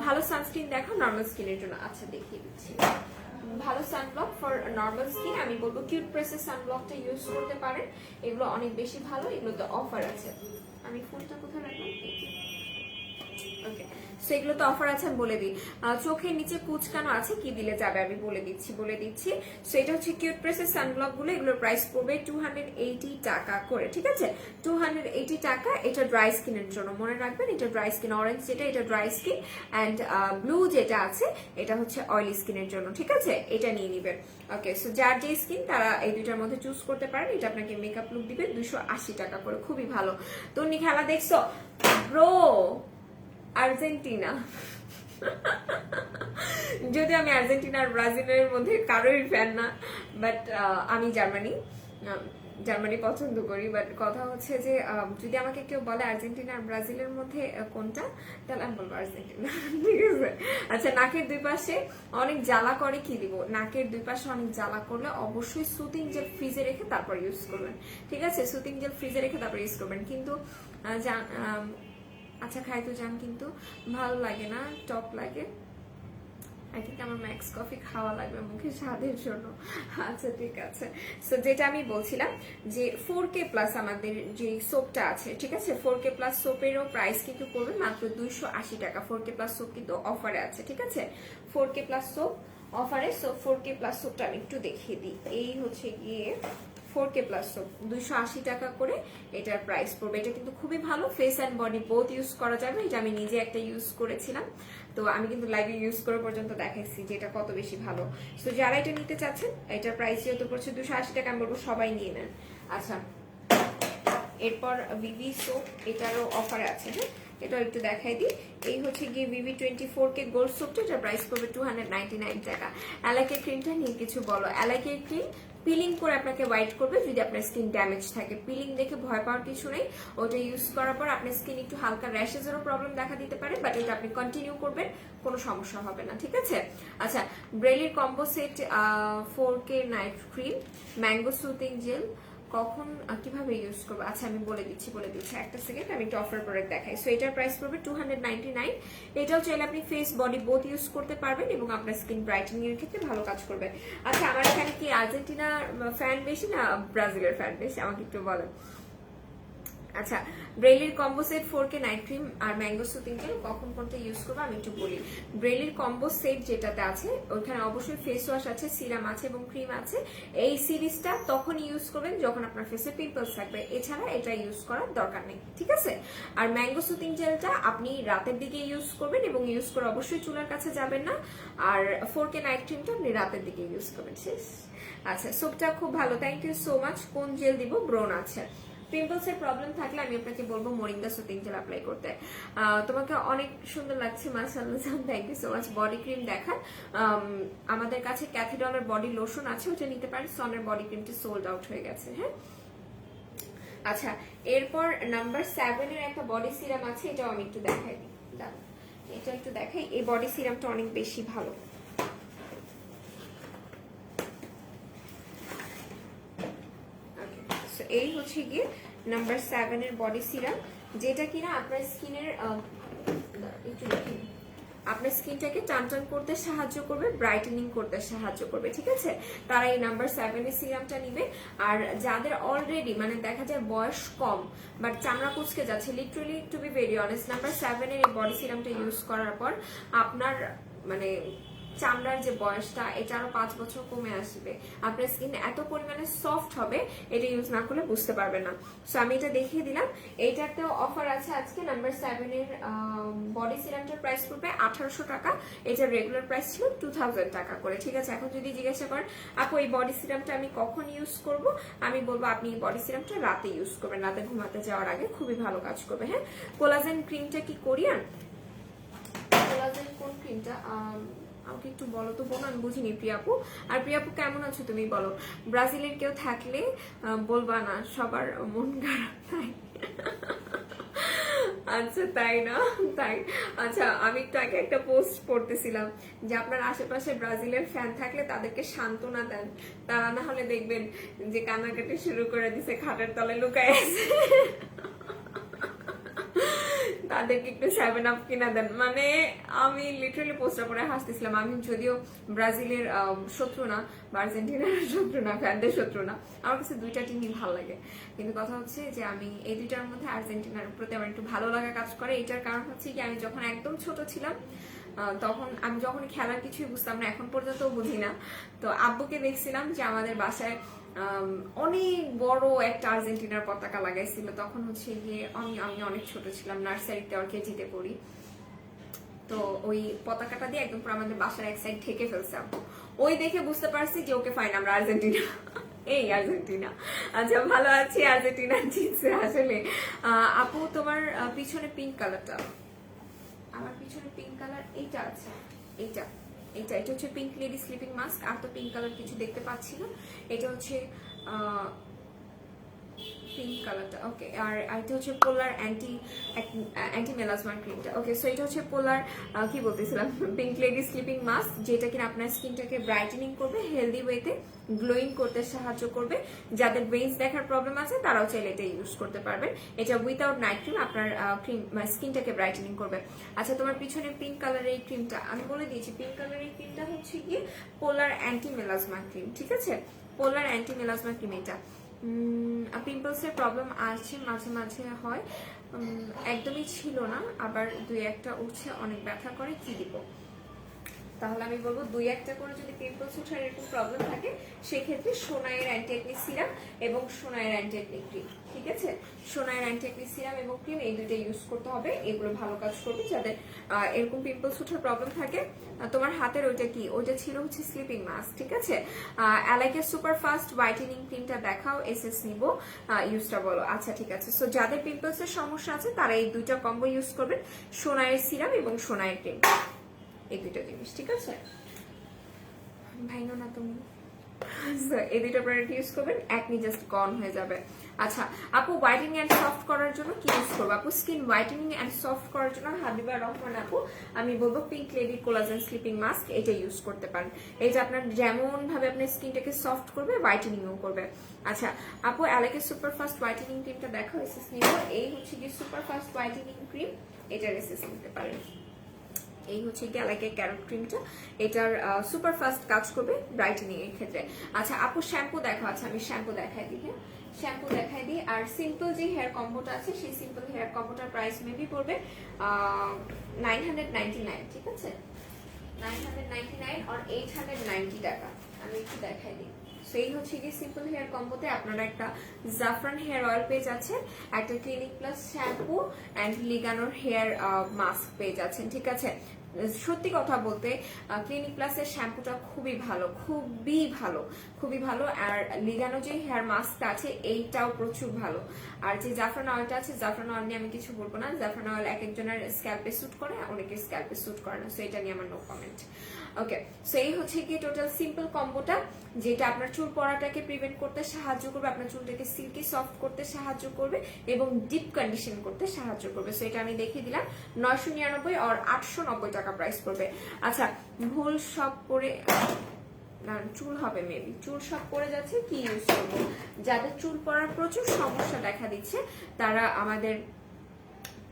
A: ভালো সানস্ক্রিন দেখো নর্মাল স্কিনের জন্য, আচ্ছা দেখিয়ে দিচ্ছি। ভালো সানব্লক ফর নর্মাল স্কিন আমি বলবো কিউট প্রেসের সানব্লকটা ইউজ করতে পারেন, এগুলো অনেক বেশি ভালো, এগুলোতে অফার আছে। আমি ফোনটা কোথায় রাখলাম? ওকে, সেগুলো তো অফার আছে, আমি বলে দিই। চোখের নিচে কুচকানো আছে, কি দিলে যাবে আমি বলে দিচ্ছি। সো এটা হচ্ছে কিউট প্রেসের সানব্লক গুলো, এগুলোর প্রাইস পড়বে 280 টাকা করে, ঠিক আছে? 280 টাকা। এটা ড্রাই স্কিনের জন্য, মনে রাখবেন এটা ড্রাই স্কিন। অরেঞ্জ যেটা এটা ড্রাই স্কিন, অ্যান্ড ব্লু যেটা আছে এটা হচ্ছে অয়েলি স্কিনের জন্য, ঠিক আছে? এটা নিয়ে নিবেন। ওকে, সো যার যে স্কিন তারা এই দুইটার মধ্যে চুজ করতে পারেন। এটা আপনাকে মেকআপ লুক দিবে 280 টাকা করে, খুবই ভালো। তুমি খেলা দেখছো ব্রো? আর্জেন্টিনা। যদি আমি আর্জেন্টিনা আর ব্রাজিলের মধ্যে কারোই ফ্যান না, বাট আমি জার্মানি। জার্মানি পছন্দ করি, বাট কথা হচ্ছে যে যদি আমাকে কেউ বলে আর্জেন্টিনা আর ব্রাজিলের মধ্যে কোনটা, তাহলে আমি বলবো আর্জেন্টিনা। ঠিক আছে। আচ্ছা, নাকের দুই পাশে অনেক জ্বালা করে, কি দিব? নাকের দুই পাশে অনেক জ্বালা করলে অবশ্যই সুতিং জেল ফ্রিজে রেখে তারপর ইউজ করবেন। ঠিক আছে, সুতিং জেল ফ্রিজে রেখে তারপর ইউজ করবেন। কিন্তু আচ্ছা খাই তো যান, কিন্তু ভালো লাগে না, টক লাগে। আই থিঙ্ক আমার ম্যাক্স কফি খাওয়া লাগবে মুখে স্বাদের জন্য। আচ্ছা ঠিক আছে। সো যেটা আমি বলছিলাম যে 4K প্লাস আমাদের যে সোপটা আছে, ঠিক আছে, 4K প্লাস সোপেরও প্রাইস কিন্তু পড়বে মাত্র 280 টাকা। 4K প্লাস সোপ কিন্তু অফারে আছে, ঠিক আছে, 4K প্লাস সোপ অফারে। সো 4K প্লাস সোপটা আমি একটু দেখিয়ে দিই। এই হচ্ছে গিয়ে 4K প্লাস সোপ 280 টাকা করে এটার প্রাইস পড়বে। এটা কিন্তু খুবই ভালো, face and body both use করা যাবে। এটা আমি নিজে একটা ইউজ করেছিলাম, তো আমি কিন্তু লাইভে ইউজ করে পর্যন্ত দেখাইছি যে এটা কত বেশি ভালো। তো যারা এটা নিতে চাচ্ছেন, এটার প্রাইস যেহেতু পড়ছে 280 টাকা, আমি বলবো সবাই নিয়ে নেন। আচ্ছা, এরপর ভিভি সোপ, এটারও অফারে আছে। হ্যাঁ, এটা একটু দেখাই দিই। এই হচ্ছে গিয়ে ভিভি 24K গোল্ড সোপটা, এটার প্রাইস পড়বে 299 টাকা। অ্যালাইকে ক্রিমটা নিয়ে কিছু বলো। অ্যালাইকে ক্রিম পিলিং করে আপনাকে হোয়াইট করবে যদি আপনার স্কিন ড্যামেজ থাকে। পিলিং দেখে ভয় পাওয়ার কিছু নেই, ওটা ইউজ করার পর আপনার স্কিন একটু হালকা র্যাশেজেরও প্রবলেম দেখা দিতে পারে, বাট এটা আপনি কন্টিনিউ করবেন, কোনো সমস্যা হবে না। ঠিক আছে। আচ্ছা, ব্রেলির combo set 4K night cream, mango soothing gel, কখন কিভাবে ইউজ করবো? আচ্ছা আমি বলে দিচ্ছি একটা সেকেন্ড, আমি একটা অফার প্রোডাক্ট দেখাই। সো এটার প্রাইস পড়বে 299। এটাও চাইলে আপনি ফেস বডি বোথ ইউজ করতে পারবেন এবং আপনার স্কিন ব্রাইটেনিং এর ক্ষেত্রে ভালো কাজ করবে। আচ্ছা, আমার এখানে কি আর্জেন্টিনার ফ্যান বেশি না ব্রাজিলের ফ্যান বেশি, আমাকে একটু বলেন। আচ্ছা, ব্রেলির combo set 4K night cream আর ম্যাঙ্গো সুথিং জেল কখন কোনটা ইউজ করবো আমি একটু বলি। ব্রেলির কম্বো সেট যেটাতে আছে ওখানে অবশ্যই ফেস ওয়াশ আছে, সিরাম আছে এবং ক্রিম আছে। এই সিরিজটা তখন ইউজ করবেন যখন আপনার ফেসে পিম্পলস থাকবে, এছাড়া এটা ইউজ করার দরকার নেই। ঠিক আছে। আর ম্যাঙ্গো সুথিং জেলটা আপনি রাতের দিকে ইউজ করবেন এবং ইউজ করে অবশ্যই চুলার কাছে যাবেন না। আর 4K নাইট ক্রিমটা আপনি রাতের দিকে ইউজ করবেন, শেষ। আচ্ছা, সোপটা খুব ভালো, থ্যাংক ইউ সো মাচ। কোন জেল দিব? ব্রোন আছে। পিম্পলস এর প্রবলেম থাকলে আমি আপনাকে বলবো মোরিঙ্গা সুথিং জেল অ্যাপ্লাই করতে। তোমাকে অনেক সুন্দর লাগছে, মাশাআল্লাহ, thank you so much. Body cream দেখান। আমাদের কাছে ক্যাথিডলের বডি লোশন আছে, ওটা নিতে পারেন। সনের বডি ক্রিমটি সোল্ড আউট হয়ে গেছে। হ্যাঁ, আচ্ছা, এরপর নাম্বার 7 এর একটা বডি সিরাম আছে, এটাও আমি একটু দেখাই দিই। এটা একটু দেখাই। এই বডি সিরামটা অনেক বেশি ভালো। এই হচ্ছে গিয়ে নাম্বার 7 এর বডি সিরাম, যেটা কিনা আপনার স্কিনের আপনার স্কিনটাকে টান টান করতে সাহায্য করবে, ব্রাইটেনিং করতে সাহায্য করবে। ঠিক আছে, তারা এই নাম্বার 7 এর সিরামটা নিবে। আর যাদের অলরেডি মানে দেখা যায় বয়স কম বাট চামড়া কুচকে যাচ্ছে, literally to be very honest, number 7 এর এই বডি সিরামটা ইউজ করার পর আপনার মানে চামড়ার যে বয়সটা এটা আরো 5 বছর কমে আসবে। আপনার স্কিন এত পরিমাণে সফট হবে, এটা ইউজ না করলে বুঝতে পারবেন না। সো আমি এটা দেখিয়ে দিলাম। এইটাতেও অফার আছে আজকে। নাম্বার 7 এর বডি সিরামটার প্রাইস পড়বে 1800 টাকা। এটার রেগুলার প্রাইস ছিল 2000 টাকা করে। ঠিক আছে, এখন যদি জিজ্ঞাসা করেন আপু এই বডি সিরামটা আমি কখন ইউজ করব, আমি বলবো আপনি এই বডি সিরামটা রাতে ইউজ করবেন, রাতে ঘুমাতে যাওয়ার আগে খুবই ভালো কাজ করবে। হ্যাঁ, কোলাজেন ক্রিমটা কি কোরিয়ান? কোলাজেন কোন ক্রিমটা আমাকে একটু বলো তো বোন, আমি বুঝিনি। প্রিয়াপু, আর প্রিয়াপু কেমন আছো তুমি বলো। ব্রাজিলের কেউ থাকলে বলবা না, সবার মন খারাপ, তাই? আচ্ছা তাই না? তাই। আচ্ছা, আমি একটু আগে একটা পোস্ট পড়তেছিলাম যে আপনার আশেপাশে ব্রাজিলের ফ্যান থাকলে তাদেরকে সান্ত্বনা দেন, তারা না হলে দেখবেন যে কান্নাকাটি শুরু করে দিছে, খাটের তলে লুকায় আছে, তাদেরকে একটু 7 আপ কিনা দেন। মানে আমি লিটারালি পোস্টটা পরে হাসতেছিলাম। আমি যদিও ব্রাজিলের শত্রু না বা আর্জেন্টিনার শত্রু না, ফ্যানদের শত্রু না, আমার কাছে দুইটা টিমই ভালো লাগে, কিন্তু কথা হচ্ছে যে আমি এই দুইটার মধ্যে আর্জেন্টিনার প্রতি আমার একটু ভালো লাগা কাজ করে। এটার কারণ হচ্ছে কি, আমি যখন একদম ছোট ছিলাম তখন আমি যখন খেলার কিছুই বুঝতাম না, এখন পর্যন্ত বুঝি না, তো আব্বুকে দেখছিলাম যে আমাদের বাসায় অনেক বড় একটা আর্জেন্টিনার পতাকা লাগাইছিল। তখন হচ্ছে গিয়ে আমি অনেক ছোট ছিলাম, নার্সারিতে আর কেজিতে পড়ি। তো ওই পতাকাটা দিয়ে একদম পুরো আমাদের বাসার এক সাইড ঢেকে ফেলছে আব্বু। ওই দেখে বুঝতে পারছি যে ওকে ফাইন, আমরা আর্জেন্টিনা, এই আর্জেন্টিনা। আচ্ছা, ভালো আছি, আর্জেন্টিনা জিতছে আসলে। আপু তোমার পিছনে পিঙ্ক কালারটা, আমার পিছনে পিঙ্ক কালার এইটা আছে, এইটা এটা এটা হচ্ছে পিঙ্ক লেডি স্লিপিং মাস্ক। আর তো পিঙ্ক কালার কিছু দেখতে পাচ্ছি না। এটা হচ্ছে পিঙ্ক কালারটা ওকে। আর এটা হচ্ছে পোলার অ্যান্টি মেলাজমা ক্রিমটা। ওকে, সো এটা হচ্ছে পোলার কি বলতেছিলাম পিঙ্ক লেডি স্লিপিং মাস্ক, যেটা কিনা আপনার স্কিনটাকে ব্রাইটেনিং করবে, হেলদি ওয়েতে গ্লোয়িং করতে সাহায্য করবে। যাদের ব্রেইনস দেখার প্রবলেম আছে তারাও চাইলে এটা ইউজ করতে পারবেন। এটা উইথাউট নাইট ক্রিম আপনার স্কিনটাকে ব্রাইটেনিং করবে। আচ্ছা, তোমার পিছনে পিঙ্ক কালারের এই ক্রিমটা আমি বলে দিয়েছি, পিঙ্ক কালারের এই ক্রিমটা হচ্ছে গিয়ে পোলার অ্যান্টি মেলাজমা ক্রিম, ঠিক আছে? পোলার অ্যান্টি মেলাজমা ক্রিম এটা। পিম্পলসের প্রবলেম আছে, মাঝে মাঝে হয়, একদমই ছিল না, আবার দুই একটা উঠছে, অনেক ব্যথা করে, কি দিব? তাহলে আমি বলবো দুই একটা করে যদি পিম্পলস ওঠার এরকম প্রবলেম থাকে, সেক্ষেত্রে সোনাইয়ের অ্যান্টি অ্যাকনি সিরাম এবং সোনাইয়ের অ্যান্টি অ্যাকনি ক্রিম, ঠিক আছে? সোনাইয়ের অ্যান্টি অ্যাকনি সিরাম এবং ক্রিম এই দুইটা ইউজ করতে হবে, এগুলো ভালো কাজ করবে যাদের এরকম পিম্পলস ওঠার প্রবলেম থাকে। তোমার হাতের ওইটা কি? ওইটা ছিল হচ্ছে স্লিপিং মাস্ক, ঠিক আছে? অ্যালাইকের সুপার ফাস্ট হোয়াইটেনিং ক্রিমটা দেখাও, এসএস নিব, ইউজটা বলো। আচ্ছা ঠিক আছে, সো যাদের পিম্পলসের সমস্যা আছে তারা এই দুইটা কম্বো ইউজ করবেন, সোনাইয়ের সিরাম এবং সোনাইয়ের ক্রিম, এই দুইটা জিনিস, ঠিক আছে? ভাইনো না তুমি এই দুইটা প্রোডাক্ট ইউজ করবেন, একনি জাস্ট গন হয়ে যাবে। আচ্ছা আপু, হোয়াইটেনিং এন্ড সফট করার জন্য কি ইউজ করবো? আপু স্কিন হোয়াইটেনিং এন্ড সফট করার জন্য হাবিবা রহমান আপু আমি বলবো pink lady collagen sleeping mask, এটা ইউজ করতে পারেন। এটা আপনার যেমন ভাবে আপনার স্কিনটাকে সফট করবে, হোয়াইটেনিংও করবে। আচ্ছা আপু, অ্যালাইকের সুপার ফাস্ট হোয়াইটেনিং ক্রিমটা দেখো, এসএস নিব। এই হচ্ছে কি সুপার ফাস্ট হোয়াইটেনিং ক্রিম, এটার এসএস নিতে পারেন। এই হচ্ছে গ্যালাকের ক্যারট ক্রিমটা, এটার সুপার ফাস্ট কাজ করবে ব্রাইটেনিং এর ক্ষেত্রে। আচ্ছা আপু শ্যাম্পু দেখো, আচ্ছা আমি শ্যাম্পু দেখাই দিই, হ্যাঁ শ্যাম্পু দেখাই দিই। আর সিম্পল যে হেয়ার কম্বোটা আছে, সেই সিম্পল হেয়ার কম্বোটার প্রাইস মেবি পড়বে 999, ঠিক আছে? 999 আর 890 টাকা। আমি একটু দেখাই দিই। সেই হচ্ছে কি সিম্পল হেয়ার কম্বোতে আপনারা একটা জাফরান হেয়ার অয়েল পেয়ে যাচ্ছেন, একটা ক্লিনিক প্লাস শ্যাম্পু অ্যান্ড লিগানোর হেয়ার মাস্ক পেয়ে যাচ্ছেন, ঠিক আছে? সত্যি কথা বলতে ক্লিনিক প্লাসের শ্যাম্পুটা খুবই ভালো, খুবই ভালো, খুবই ভালো। আর লিগানো যে হেয়ার মাস্কটা আছে এইটাও প্রচুর ভালো। আর যে জাফরান অয়েলটা আছে, জাফরান অয়েল নিয়ে আমি কিছু বলবো না, জাফরান অয়েল এক একজনের স্ক্যাল্পে স্যুট করে, অনেকের স্ক্যাল্পে স্যুট করে না, সো এটা নিয়ে আমার নো কমেন্ট। ওকে, সো এই হচ্ছে কি টোটাল সিম্পল কম্বোটা, যেটা আপনার চুল পড়াটাকে প্রিভেন্ট করতে সাহায্য করবে, আপনার চুলটাকে সিল্কি সফট করতে সাহায্য করবে এবং ডিপ কন্ডিশন করতে সাহায্য করবে। সো এটা আমি দেখিয়ে দিলাম, 999 আর 890 টাকা প্রাইস পড়বে। আচ্ছা ভুল সব পরে চুল হবে, মেবি চুল সব পড়ে যাচ্ছে, কি ইউজ করবো? যাদের চুল পড়ার প্রচুর সমস্যা দেখা দিচ্ছে তারা আমাদের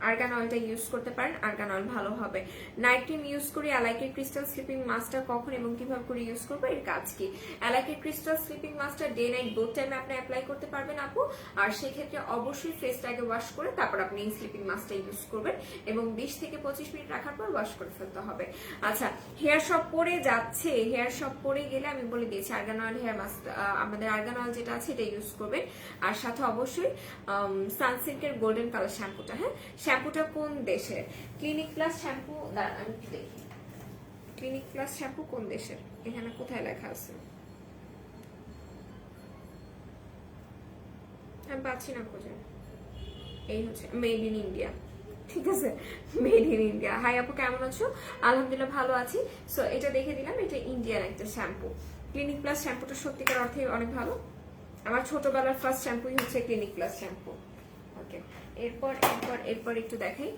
A: আর্গান অয়েলটা ইউজ করতে পারেন, আর্গান অয়েল ভালো হবে। নাইট ক্রিম ইউজ করি, অ্যালাইকের ক্রিস্টাল স্লিপিং মাস্কটা কখন এবং কিভাবে করে ইউজ করবো, এর কাজ কি? অ্যালাইকের ক্রিস্টাল স্লিপিং মাস্কটা ডে নাইট বোথ টাইমে আপনি অ্যাপ্লাই করতে পারবেন আপু। আর সেক্ষেত্রে অবশ্যই ফেসটাকে ওয়াশ করে তারপর আপনি এই স্লিপিং মাস্কটা ইউজ করবেন এবং 20 থেকে 25 মিনিট রাখার পর ওয়াশ করে ফেলতে হবে। আচ্ছা হেয়ার সব পড়ে যাচ্ছে, হেয়ার সব পড়ে গেলে আমি বলে দিয়েছি আর্গান অয়েল হেয়ার মাস্ক, আমাদের আর্গান অয়েল যেটা আছে এটা ইউজ করবেন। আর সাথে অবশ্যই সানসিল্কের গোল্ডেন কালার শ্যাম্পুটা, হ্যাঁ শ্যাম্পুটা কোন দেশের? ক্লিনিক প্লাস শ্যাম্পু, আমি দেখি ক্লিনিক প্লাস শ্যাম্পু কোন দেশের, এখানে কোথায় লেখা আছে? আমি পাচ্ছি না খুঁজে। এই হচ্ছে মেড ইন ইন্ডিয়া, ঠিক আছে? Made in India. হাই আপু কেমন আছো? আলহামদুলিল্লাহ ভালো আছি। সো এটা দেখে দিলাম, এটা ইন্ডিয়ান একটা শ্যাম্পু। ক্লিনিক প্লাস শ্যাম্পুটা সত্যিকার অর্থে অনেক ভালো, আমার ছোটবেলার ফার্স্ট শ্যাম্পুই হচ্ছে ক্লিনিক প্লাস শ্যাম্পু। ওকে, এরপর একটু দেখাই।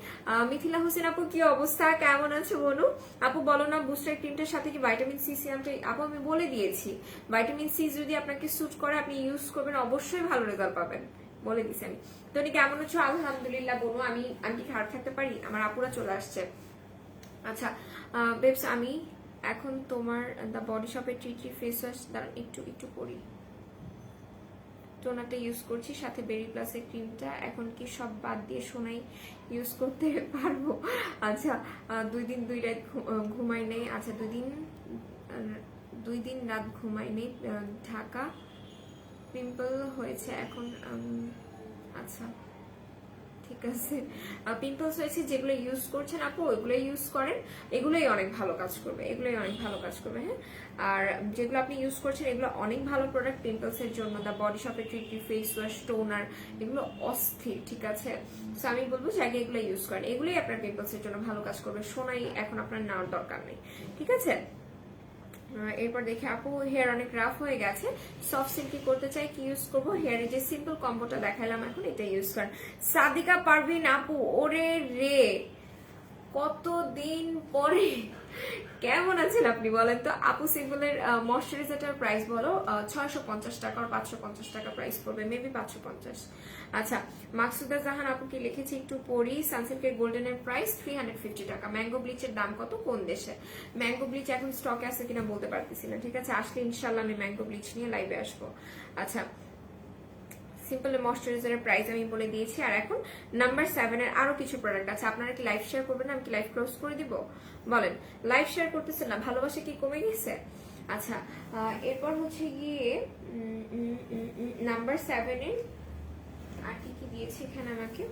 A: মিথিলা হোসেন আপু কি অবস্থা, কেমন আছো বলো? আপু বলো না বুস্টার ক্রিমটার সাথে কি ভাইটামিন সি সিরামটা? আপু আমি বলে দিয়েছি, ভাইটামিন সি যদি আপনাকে স্যুট করে আপনি ইউজ করবেন, অবশ্যই ভালো রেজাল্ট পাবেন, বলে দিছি আমি। তুমি কেমন আছো? আলহামদুলিল্লাহ বোনো, আমি কি খারাপ থাকতে পারি? আমার আপুরা চলে আসছে। আচ্ছা বেবস, আমি এখন তোমার দ্য বডি শপের ট্রি ফেস ওয়াশ দ্বারা একটু পরি, টোনারটা ইউজ করছি, সাথে বেরি প্লাসের ক্রিমটা। এখন কি সব বাদ দিয়ে সোনাই ইউজ করতে পারবো? আচ্ছা 2 দিন 2 রাত ঘুমাই নেই। আচ্ছা 2 দিন রাত ঘুমাই নেই, ঢাকা পিম্পল হয়েছে এখন। আচ্ছা ঠিক আছে, পিম্পলস হয়েছে যেগুলো ইউজ করছেন আপু ওইগুলো ইউজ করেন, এগুলোই অনেক ভালো কাজ করবে, এগুলোই অনেক ভালো কাজ করবে। হ্যাঁ, আর যেগুলো আপনি ইউজ করছেন এগুলো অনেক ভালো প্রোডাক্ট পিম্পলসের জন্য। দ্য বডি শপের ট্রিটি ফেস ওয়াশ, টোনার, এগুলো অস্থির, ঠিক আছে? সো আমি বলবো যে আগে এগুলো ইউজ করেন, এগুলোই আপনার পিম্পলসের জন্য ভালো কাজ করবে। সোনাই এখন আপনার নেওয়ার দরকার নেই, ঠিক আছে? এরপর দেখি আপু হেয়ার অনেক রাফ হয়ে গেছে, সফট সিল্কি করতে চাই, কি ইউজ করবো? হেয়ারে যে সিম্পল কম্বোটা দেখালাম এখন, এটা ইউজ করেন। সাদিকা পারভিন আপু, ওরে রে কতদিন পরে, কেমন আছেন আপনি বলেন তো? আপু সিম্পলের ময়শ্চারাইজারটার প্রাইস বলো। 650 টাকা আর 550 টাকা প্রাইস পড়বে, মেবি 550। আচ্ছা, মাকসুদা জাহান আপু কি লিখেছি একটু পড়ি। সানসিল্কের গোল্ডেনের প্রাইস 350 টাকা। ম্যাঙ্গো ব্লিচের দাম কত, কোন দেশে? ম্যাঙ্গো ব্লিচ এখন স্টকে আছে কিনা বলতে পারতেছি না, ঠিক আছে? আসলে ইনশাল্লাহ আমি ম্যাঙ্গো ব্লিচ নিয়ে লাইভে আসবো। আচ্ছা, সিম্পল ময়শ্চারাইজারের প্রাইস আমি বলে দিয়েছি। আর এখন নাম্বার 7 এর আরো কিছু প্রোডাক্ট আছে। আপনারা কি লাইভ শেয়ার করবেন? আমি কি লাইভ ক্লোজ করে দিব? বলেন, লাইভ শেয়ার করতেছেন না, ভালোবাসা কি কমে গেছে? আচ্ছা, এরপর হচ্ছে গিয়ে নাম্বার 7 এর আর কি কি দিয়েছে এখানে আমাকে।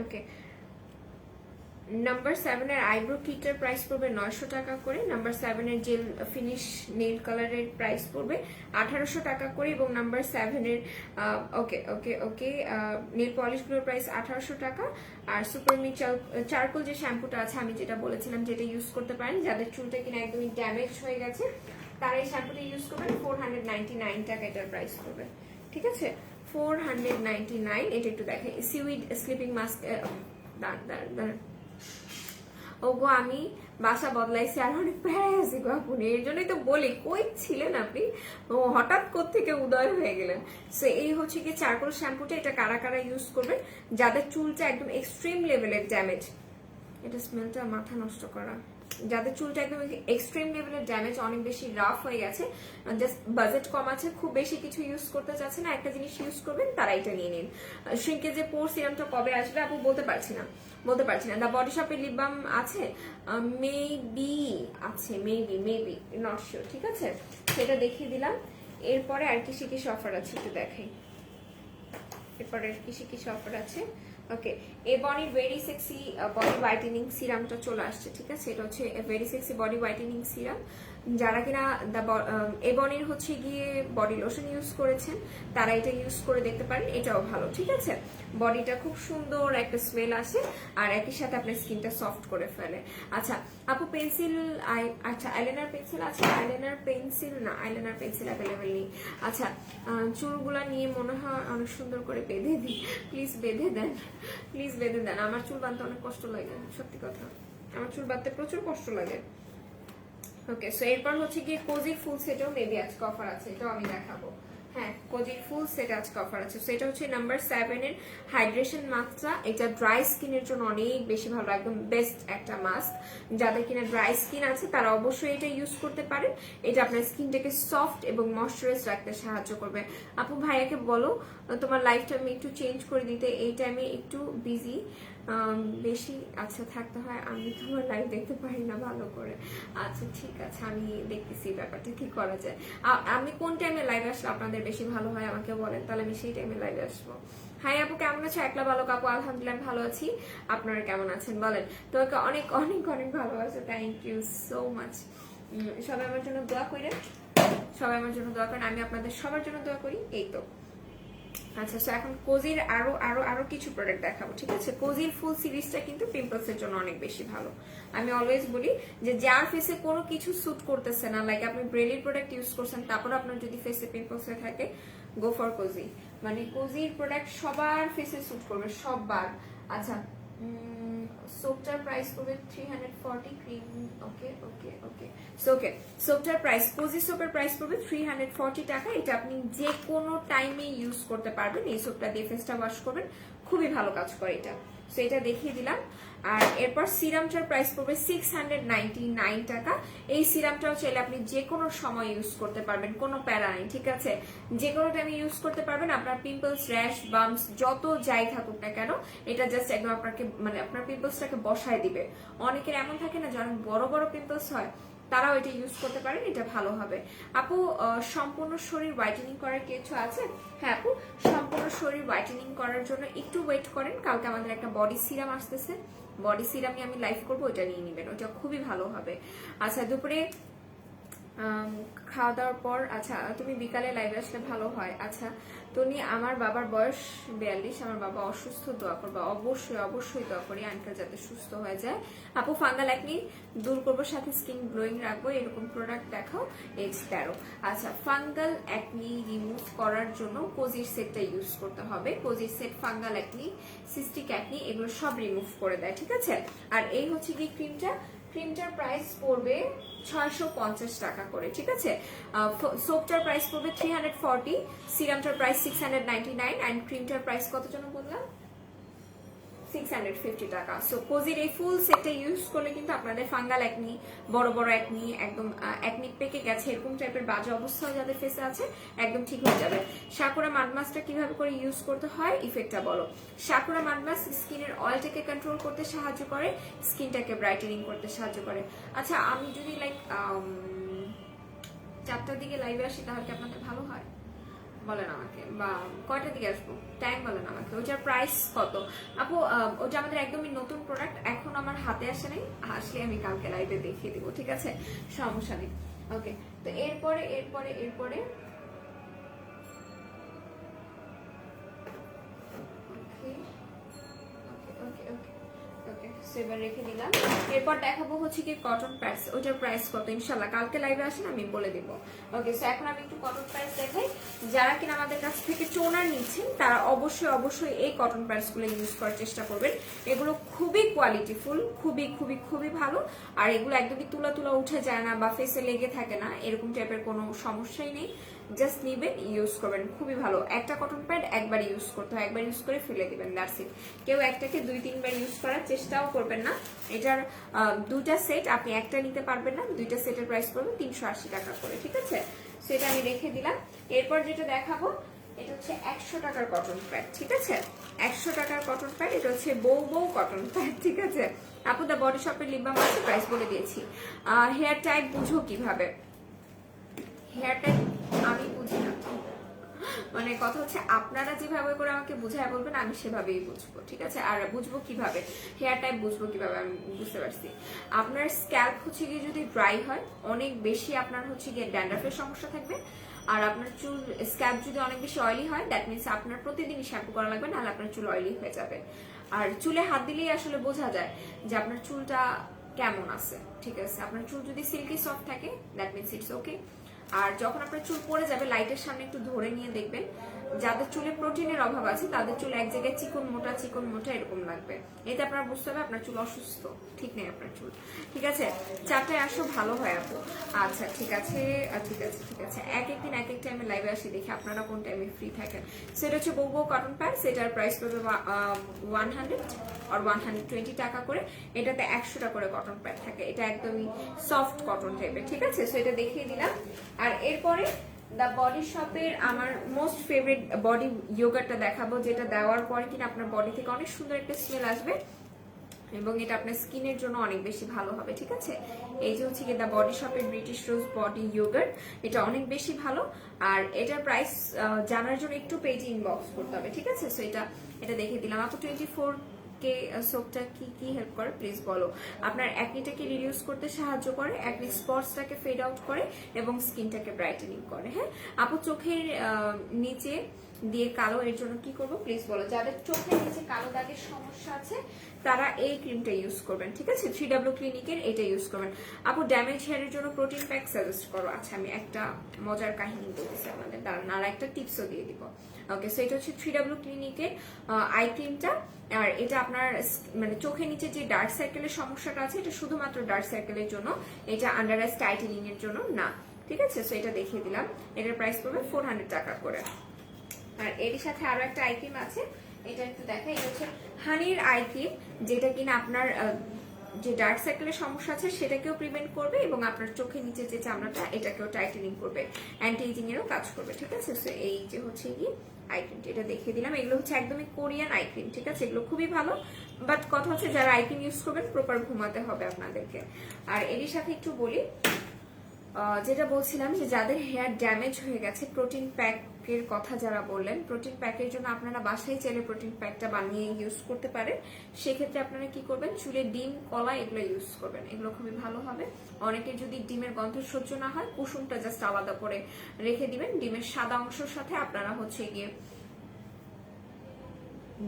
A: ওকে, নাম্বার 7 এর আইব্রো কিটের প্রাইস পড়বে 900 টাকা করে। নাম্বার 7 এর জেল ফিনিশ নেল কালারের প্রাইস পড়বে 1800 টাকা করে। এবং নাম্বার 7 এর ওকে ওকে ওকে নেল পলিশগুলোর প্রাইস 1800 টাকা। আর সুপারমি চারকোল যে শ্যাম্পুটা আছে, আমি যেটা বলেছিলাম, যেটা ইউজ করতে পারেন যাদের চুলটা কিনা একদমই ড্যামেজ হয়ে গেছে, তারা এই শ্যাম্পুটা ইউজ করবেন। 499 টাকা এটার প্রাইস পড়বে, ঠিক আছে? 499। এটা একটু দেখে, সিউইড স্লিপিং মাস্ক। দাঁড়ান, ওগো আমি বাসা বদলাইছি আর অনেক প্যারায় আছি গো আপনি, এর জন্যই তো বলি কই ছিলেন আপনি, ও হঠাৎ কোত্থেকে উদয় হয়ে গেলেন। সো এই হচ্ছে কি চারকোল শ্যাম্পুটা, এটা কারা কারা ইউজ করবেন যাদের চুলটা একদম এক্সট্রিম লেভেলের ড্যামেজ। এটা স্মেলটা মাথা নষ্ট করা। যাদের চুলটা একদম এক্সট্রিম লেভেলের ড্যামেজ, অনেক বেশি রাফ হয়ে গেছে, জাস্ট বাজেট কম আছে, খুব বেশি কিছু ইউজ করতে চাচ্ছে না, একটা জিনিস ইউজ করবেন, তারা এটা নিয়ে নিন। শ্রিঙ্কেজে পোর সিরামটা কবে আসবে আপু বলতে পারছি না। দা বডি শপের লিপ বাম আছে, মেবি আছে, মেবি নট শিওর, ঠিক আছে? সেটা দেখিয়ে দিলাম। এরপরে আর কিসে কিসে অফার আছে একটু দেখাই। এরপরে কিসে কিসে অফার আছে। ওকে, এবনির ভেরি সেক্সি বডি হোয়াইটেনিং সিরামটা চলে আসছে, ঠিক আছে? এটা হচ্ছে very sexy body whitening serum. যারা কিনা এবনির হচ্ছে গিয়ে বডি লোশন ইউজ করেছেন, তারা এটা ইউজ করে দেখতে পারেন, এটাও ভালো, ঠিক আছে? বডিটা খুব সুন্দর একটা স্মেল আসে, আর একই সাথে আপনার স্কিনটা সফট করে ফেলে। আচ্ছা আপু পেন্সিল, আচ্ছা আইলাইনার পেন্সিল আছে? আইলাইনার পেন্সিল অ্যাভেলেবেল নেই। আচ্ছা, চুলগুলা নিয়ে মনে হয় অনেক সুন্দর করে বেঁধে দিই, প্লিজ বেঁধে দেন, আমার চুল বাঁধতে অনেক কষ্ট লাগে, সত্যি কথা, আমার চুল বাঁধতে প্রচুর কষ্ট লাগে। ওকে, সো এরপর হচ্ছে গিয়ে কোজির ফুল সেটও মেবি আজকে অফার আছে, এটাও আমি দেখাবো। হ্যাঁ, কোজির ফুল সেট আজকে অফার আছে। সো এটা হচ্ছে নাম্বার 7 এর হাইড্রেশন মাস্কটা। এটা ড্রাই স্কিনের জন্য অনেক বেশি ভালো, একদম বেস্ট একটা মাস্ক। যাদের কিনা ড্রাই স্কিন আছে তারা অবশ্যই এটা ইউজ করতে পারেন। এটা আপনার স্কিনটাকে সফট এবং ময়শ্চারাইজ রাখতে সাহায্য করবে। আপু ভাইয়াকে বলো তোমার লাইফটা আমি একটু চেঞ্জ করে দিতে, এই টাইমে একটু বিজি বেশি আচ্ছা থাকতে হয়, আমি তোমার লাইভ দেখতে পারি না ভালো করে। আচ্ছা ঠিক আছে, আমি দেখতেছি ব্যাপারটা কি করা যায়। আমি কোন টাইমে লাইভ আসলে আপনাদের বেশি ভালো হয় আমাকে বলেন, তাহলে আমি সেই টাইমে লাইভে আসবো। হাই আপু কেমন আছো? একলা ভালো কাপু, আলহামদুলিল্লাহ ভালো আছি। আপনারা কেমন আছেন বলেন? তোমাকে অনেক অনেক অনেক ভালোবাসা, থ্যাংক ইউ সো মাচ। সবাই আমার জন্য দোয়া করেন, আমি আপনাদের সবার জন্য দোয়া করি। এই তো আচ্ছা, তো এখন কোজির আরো আরো আরো কিছু প্রোডাক্ট দেখাবো, ঠিক আছে? কোজির ফুল সিরিজটা কিন্তু পিম্পলস এর জন্য অনেক বেশি ভালো। আমি অলওয়েজ বলি যে যার ফেসে কোনো কিছু স্যুট করতেছে না, লাইক আপনি ব্রেলির প্রোডাক্ট ইউজ করছেন, তারপর আপনার যদি ফেসে পিম্পলস হয়ে থাকে, গো ফর কোজি। মানে কোজির প্রোডাক্ট সবার ফেসে স্যুট করবে, সববার। আচ্ছা, সোপটার প্রাইস পড়বে 340 ক্রিম। ওকে ওকে ওকে ওকে, সোপটার প্রাইস, কোজি সোপের প্রাইস পড়বে 340 টাকা। এটা আপনি যে কোনো টাইমে ইউজ করতে পারবেন। এই সোপটা দিয়ে ফেসটা ওয়াশ করবেন, খুবই ভালো কাজ করে এটা। সো এটা দেখিয়ে দিলাম। আর এরপর সিরামটার প্রাইস পড়বে 699 টাকা। এই সিরামটাও চাইলে আপনি যে কোনো সময় ইউজ করতে পারবেন, কোনো প্যারা নেই, ঠিক আছে? যে কোনো টাইমে ইউজ করতে পারবেন। আপনার পিম্পলস, র্যাশ, বাম্পস যত যাই থাকুক না কেন, এটা জাস্ট একদম আপনাকে মানে আপনার পিম্পলসটাকে বসায় দিবে। অনেকের এমন থাকে না যারা বড় বড় পিম্পলস হয়, তারাও এটা ইউজ করতে পারেন, এটা ভালো হবে। আপু সম্পূর্ণ শরীর হোয়াইটেনিং করার কিছু আছে? হ্যাঁ আপু, সম্পূর্ণ শরীর হোয়াইটেনিং করার জন্য একটু ওয়েট করেন, কালকে আমাদের একটা বডি সিরাম আসতেছে, বডি সিরামই আমি লাইভ করবো, ওইটা নিয়ে নেবেন, ওইটা খুবই ভালো হবে। আচ্ছা, দুপুরে খাওয়া দাওয়ার পর, আচ্ছা তুমি বিকালে লাইভে আসলে ভালো হয়। আচ্ছা তুমি, আমার বাবার বয়স 42, আমার বাবা অসুস্থ, দোয়া করবা। অবশ্যই অবশ্যই দোয়া করি আঙ্কেল যাতে সুস্থ হয়ে যায়। আপু ফাঙ্গাল একনি দূর করবো, সাথে স্কিন গ্লোয়িং রাখবো, এরকম প্রোডাক্ট দেখাও। এজ 13। আচ্ছা ফাঙ্গাল একনি রিমুভ করার জন্য কোজির সেটটা ইউজ করতে হবে। কোজির set fungal acne, cystic acne এগুলো সব রিমুভ করে দেয়, ঠিক আছে। আর এই হচ্ছে কি ক্রিমটার প্রাইস পড়বে 650 টাকা করে, ঠিক আছে। সোপটার প্রাইস পড়বে 340, সিরামটার প্রাইস 699 এন্ড ক্রিমটার প্রাইস কত যেন বললাম 650 টাকা। সো কোজির এই ফুল সেটটা ইউজ করলে কিন্তু আপনাদের ফাঙ্গাল একনি, বড় বড় একনি, একদম একনি পেকে গেছে এরকম টাইপের বাজে অবস্থা যাদের ফেসে আছে একদম ঠিক হয়ে যাবে। সাকুরা মাড মাস্কটা কিভাবে করে ইউজ করতে হয় ইফেক্টটা বলো। সাকুরা মাড মাস্ক স্কিনের অয়েলটাকে কন্ট্রোল করতে সাহায্য করে, স্কিনটাকে ব্রাইটেনিং করতে সাহায্য করে। আচ্ছা আমি যদি লাইক 4টার দিকে লাইভে আসি তাহলে কি আপনাদের ভালো হয় বলেন আমাকে, বা কয়টার দিকে আসবো টাইম বলেন আমাকে। ওটার প্রাইস কত আপু? ওটা আমাদের একদমই নতুন প্রোডাক্ট, এখন আমার হাতে আসে নাই, আসলে আমি কালকে লাইভে দেখিয়ে দিব, ঠিক আছে, সমস্যা নেই। ওকে, তো এরপরে এরপরে এরপরে এবার রেখে দিলাম। এরপর দেখাবো হচ্ছে কি কটন প্যাডস, ওইটার প্রাইস কত ইনশাল্লাহ কালকে লাইভে আসেন আমি বলে দিব। ওকে, সো এখন আমি একটু কটন প্যাডস দেখাই। যারা কিনা আমাদের কাছ থেকে টোনার নিচ্ছেন তারা অবশ্যই অবশ্যই এই কটন প্যাডস গুলো ইউজ করার চেষ্টা করবেন। এগুলো খুবই কোয়ালিটিফুল, খুবই খুবই খুবই ভালো। আর এগুলো একদমই তুলা তুলা উঠে যায় না বা ফেসে লেগে থাকে না, এরকম টাইপের কোনো সমস্যাই নেই। জাস্ট নিবেন, ইউজ করবেন, খুবই ভালো। একটা কটন প্যাড একবার ইউজ করতে হয়, একবার ইউজ করে ফেলে দিবেন, দ্যাটস ইট। কেউ একটাকে 2-3 বার ইউজ করার চেষ্টাও করবেন না। এটার 2টা সেট, আপনি একটা নিতে পারবেন না, 2টা সেটের প্রাইস পড়বে 380 টাকা করে, ঠিক আছে। সেটা আমি রেখে দিলাম। এরপর যেটা দেখাবো এটা হচ্ছে 100 টাকার কটন প্যাড, ঠিক আছে। 100 টাকার কটন প্যাড, এটা হচ্ছে বউ বউ কটন প্যাড, ঠিক আছে। আপু দা বডি শপের লিপ বাম আছে, প্রাইস বলে দিয়েছি। হেয়ার টাইপ বুঝো কিভাবে? হেয়ার টাইপ আমি বুঝি না, মানে কথা হচ্ছে আপনারা যেভাবে করে আমাকে বুঝায় বলবেন আমি সেভাবেই বুঝবো, ঠিক আছে। আর বুঝবো কিভাবে, হেয়ার টাইপ বুঝবো কিভাবে আমি বুঝতে পারছি। আপনার স্ক্যাল্প হচ্ছে গিয়ে যদি ড্রাই হয়, অনেক বেশি আপনার হচ্ছে গিয়ে ড্যান্ড্রাফের সমস্যা থাকবে। আর আপনার চুল স্ক্যাল্প যদি অনেক বেশি অয়েলি হয়, দ্যাট মিনস আপনার প্রতিদিনই শ্যাম্পু করা লাগবে, নাহলে আপনার চুল অয়েলি হয়ে যাবে। আর চুলে হাত দিলেই আসলে বোঝা যায় যে আপনার চুলটা কেমন আছে, ঠিক আছে। আপনার চুল যদি সিল্কি সফট থাকে দ্যাট মিনস ইটস ওকে। আর যখন আপনার চুল পড়ে যাবে, লাইটের সামনে একটু ধরে নিয়ে দেখবেন, যাদের চুলে প্রোটিনের অভাব আছে তাদের চুল এক জায়গায় চিকন মোটা এরকম লাগবে। এতে আপনারা বুঝতে হবে আপনার চুল অসুস্থ, ঠিক নেই আপনার চুল, ঠিক আছে। 4টায় আসো, ভালো হয় আপু। আচ্ছা ঠিক আছে ঠিক আছে ঠিক আছে, এক একদিন এক এক টাইমে লাইভে আসি, দেখি আপনারা কোন টাইমে ফ্রি থাকেন। সেটা হচ্ছে বউ বউ কটন প্যাড, সেটার প্রাইস পড়বে 100 আর 120 টাকা করে। এটাতে 100 টাকা করে কটন প্যাড থাকে, এটা একদমই সফট কটন টাইপের, ঠিক আছে। সো এটা দেখিয়ে দিলাম। আর এরপরে দা বডি শপের আমার মোস্ট ফেভারিট বডি ইয়োগাটা দেখাবো, যেটা দেওয়ার পরে কিনা আপনার বডি থেকে অনেক সুন্দর একটা স্মেল আসবে এবং এটা আপনার স্কিনের জন্য অনেক বেশি ভালো হবে, ঠিক আছে। এই যে হচ্ছে কি দা বডি শপের ব্রিটিশ রোজ বডি ইয়োগার্ট, এটা অনেক বেশি ভালো। আর এটার প্রাইস জানার জন্য একটু পেজে ইনবক্স করতে হবে, ঠিক আছে। সো এটা দেখিয়ে দিলাম। আপু 24K সোপটা কি কি হেল্প করে প্লিজ বলো। আপনার অ্যাকনিটাকে রিডিউস করতে সাহায্য করে, অ্যাকনি স্পটসটাকে ফেড আউট করে এবং স্কিনটাকে ব্রাইটেনিং করে। হ্যাঁ আপু, চোখের নিচে দিয়ে কালো, এর জন্য কি করবো প্লিজ বলো। যাদের চোখের নিচে কালো দাগের সমস্যা আছে তারা এই ক্রিমটা ইউজ করবেন, ঠিক আছে। 3W ক্লিনিকের এটা ইউজ করবেন। আপু ড্যামেজ হেয়ারের জন্য প্রোটিন প্যাক সাজেস্ট করো। আচ্ছা আমি একটা মজার কাহিনী বলতেছি আপনাদের, দাঁড়ান আর একটা টিপসও দিয়ে দিব। ওকে, সো এটা হচ্ছে 3W ক্লিনিকের আই ক্রিমটা। আর এটা আপনার মানে চোখের নিচে যে ডার্ক সার্কেলের সমস্যাটা আছে, এটা শুধুমাত্র ডার্ক সার্কেলের জন্য, এটা আন্ডার আইস টাইটেনিং এর জন্য না, ঠিক আছে। সো এটা দেখিয়ে দিলাম। এটার প্রাইস পড়বে 400 টাকা করে। আর এর সাথে আরো একটা আই ক্রিম আছে, এটা একটু দেখাই। এটা হচ্ছে হানির আই ক্রিম, যেটা কিনা আপনার যে ডার্ক সার্কেলের সমস্যা আছে সেটাকেও প্রিভেন্ট করবে এবং আপনার চোখের নিচে যে চামড়াটা এটাকেও টাইটেনিং করবে, অ্যান্টি এজিং এরও কাজ করবে, ঠিক আছে। সো এই যে হচ্ছে কি আই ক্রিমটা, এটা দেখিয়ে দিলাম। এগুলো হচ্ছে একদমই কোরিয়ান আই ক্রিম, ঠিক আছে। এগুলো খুবই ভালো, বাট কথা হচ্ছে যারা আই ক্রিম ইউজ করবেন প্রপার ঘুমাতে হবে আপনাদেরকে। আর এর সাথে একটু বলি, যেটা বলছিলাম যে যাদের হেয়ার ড্যামেজ হয়ে গেছে, প্রোটিন প্যাক প্যাকের কথা যারা বললেন, প্রোটিন প্যাকের জন্য আপনারা বাসায় চাইলে প্রোটিন প্যাকটা বানিয়ে ইউজ করতে পারেন। সেক্ষেত্রে আপনারা কি করবেন, চুলে ডিম, কলা এগুলো ইউজ করবেন, এগুলো খুবই ভালো হবে। অনেকে যদি ডিমের গন্ধ সহ্য না হয়, কুসুমটা জাস্ট আলাদা করে রেখে দিবেন। ডিমের সাদা অংশের সাথে আপনারা হচ্ছে গিয়ে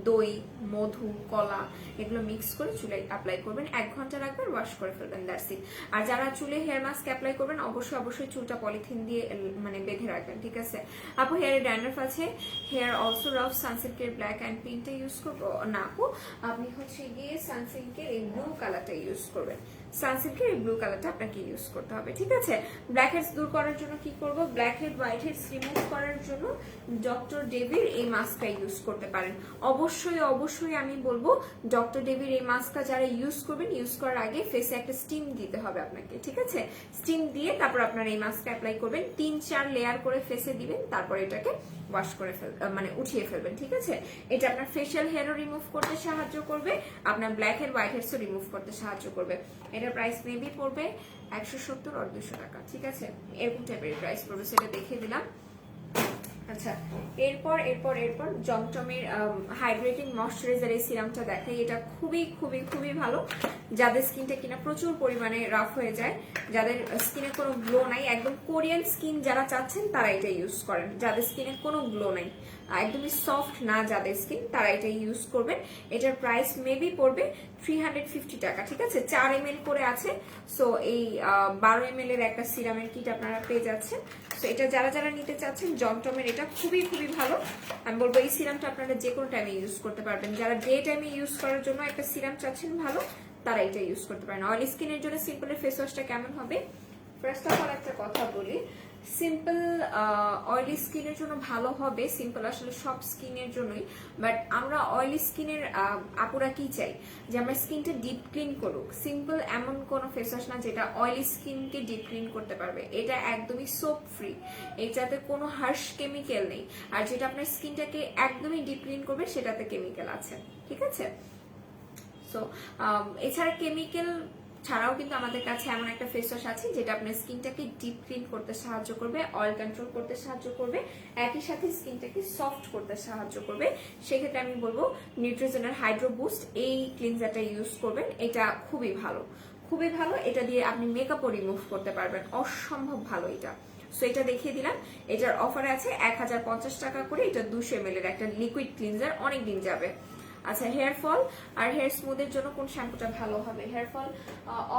A: দই, মধু, কলা এগুলো মিক্স করে চুলে অ্যাপ্লাই করবেন, 1 ঘন্টা রাখবেন, ওয়াশ করে ফেলবেন, দ্যাটস ইট। আর যারা চুলে হেয়ার মাস্ক অ্যাপ্লাই করবেন অবশ্যই চুলটা পলিথিন দিয়ে মানে বেঁধে রাখবেন, ঠিক আছে। আপু হেয়ারে ড্যান্ড্রাফ আছে, হেয়ার অলসো রাফ, সানসিল্কের ব্ল্যাক অ্যান্ড পিঙ্কটা ইউজ করবো না আপু, আপনি হচ্ছে গিয়ে সানসিল্কের এই ব্লু কালারটা ইউজ করবেন। সানসিল্কের এই ব্লু কালারটা আপনাকে ইউজ করতে হবে, ঠিক আছে। ব্ল্যাক হেডস দূর করার জন্য কি করব, black head, white heads remove করার জন্য ডক্টর ডেভির এই মাস্কটা ইউজ করতে পারেন। অবশ্যই আমি বলবো ডক্টর ডেভির এই মাস্কটা যারা ইউজ করবেন, ইউজ করার আগে ফেসে একটা স্টিম দিতে হবে আপনাকে, ঠিক আছে। স্টিম দিয়ে তারপর আপনার এই মাস্কটা অ্যাপ্লাই করবেন, 3-4 লেয়ার করে ফেসে দিবেন, তারপর এটাকে ওয়াশ করে মানে উঠিয়ে ফেলবেন, ঠিক আছে। এটা আপনার ফেশিয়াল হেয়ারও রিমুভ করতে সাহায্য করবে, আপনার ব্ল্যাক হেড, হোয়াইট হেডসও রিমুভ করতে সাহায্য করবে। এটার প্রাইস মেবি পড়বে 170 আর 200 টাকা, ঠিক আছে, এরকম টাইপের প্রাইস পড়বে, সেটা দেখিয়ে দিলাম। আচ্ছা, এরপর জমটমের হাইড্রেটিং ময়শ্চারাইজার এই সিরামটা দেখাই। এটা খুবই ভালো যাদের স্কিনটা কিনা প্রচুর পরিমাণে রাফ হয়ে যায়, যাদের স্কিনে কোনো গ্লো নাই, একদম কোরিয়ান স্কিন যারা চাচ্ছেন তারা এটা ইউজ করেন। যাদের স্কিনে কোনো গ্লো নাই, একদমই সফট না যাদের স্কিন, তারা এটা ইউজ করবেন। এটার প্রাইস মেবি পড়বে 350 টাকা, ঠিক আছে। 4 ml করে আছে, সো এই 12 ml এর একটা সিরামের কিট আপনারা পেয়ে যাচ্ছেন। সো এটা যারা নিতে চাচ্ছেন জমটমের, এটা খুবই ভালো। আমি বলবো এই সিরামটা আপনারা যে কোনো টাইমে ইউজ করতে পারবেন। যারা ডে টাইমে ইউজ করার জন্য একটা সিরাম চাচ্ছেন ভালো, তারা এটা ইউজ করতে পারেন। অয়েলি স্কিনের জন্য সিম্পলের ফেস ওয়াশটা কেমন হবে, ফার্স্ট অফ অল একটা কথা বলি, সিম্পল অয়েলি স্কিনের জন্য ভালো হবে। সিম্পল আসলে সব স্কিনের জন্যই, বাট আমরা অয়েলি স্কিনের আপুরা কি চাই, যে আমার স্কিনটা ডিপ ক্লিন করুক। সিম্পল এমন কোনো ফেস ওয়াশ না যেটা অয়েলি স্কিনকে ডিপ ক্লিন করতে পারবে, এটা একদমই সোপ ফ্রি, এটাতে কোনো হার্শ কেমিক্যাল নেই। আর যেটা আপনার স্কিনটাকে একদমই ডিপ ক্লিন করবে সেটাতে কেমিক্যাল আছে, ঠিক আছে। সো এছাড়া কেমিক্যাল ছাড়াও কিন্তু আমাদের কাছে এমন একটা ফেস ওয়াশ আছে যেটা আপনার স্কিনটাকে ডিপ ক্লিন করতে সাহায্য করবে, অয়েল কন্ট্রোল করতে সাহায্য করবে, একই সাথে স্কিনটাকে সফট করতে সাহায্য করবে। সেক্ষেত্রে আমি বলবো নিউট্রিজেনের হাইড্রো বুস্ট এই ক্লিনজারটা ইউজ করবেন, এটা খুবই ভালো। এটা দিয়ে আপনি মেকআপও রিমুভ করতে পারবেন, অসম্ভব ভালো এটা। সো এটা দেখিয়ে দিলাম, এটার অফারে আছে 1050 টাকা করে, এটা 200 ml এর একটা লিকুইড ক্লিনজার, অনেক দিন যাবে। আচ্ছা, হেয়ার ফল আর হেয়ার স্মুথের জন্য কোন শ্যাম্পুটা ভালো হবে, হেয়ার ফল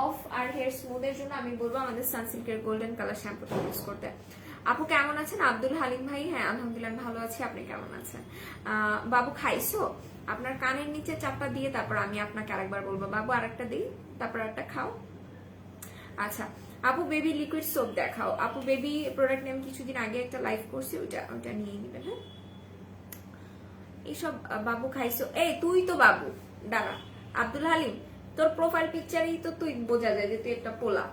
A: অফ আর হেয়ার স্মুথের জন্য আমি বলবো আমাদের সানসিল্কের গোল্ডেন কালার শ্যাম্পুটা ইউজ করতে। আপু কেমন আছেন, আব্দুল হালিম ভাই, হ্যাঁ আলহামদুলিল্লাহ ভালো আছি, আপনি কেমন আছেন। বাবু খাইছো, আপনার কানের নিচে চাপটা দিয়ে তারপর আমি আপনাকে আরেকবার বলবো বাবু আরেকটা দিই, তারপর একটা খাও। আচ্ছা আপু বেবি লিকুইড সোপ দেখাও। আপু বেবি প্রোডাক্ট নিয়ে আমি কিছুদিন আগে একটা লাইভ করছি, ওটা নিয়ে নিবেন। হ্যাঁ, এইসব বাবু খাইছো, এই তুই তো বাবু, দাঁড়া আব্দুল হালিম, তোর প্রোফাইল পিকচারেই তো তুই বোঝা যায় যে তুই একটা পোলা,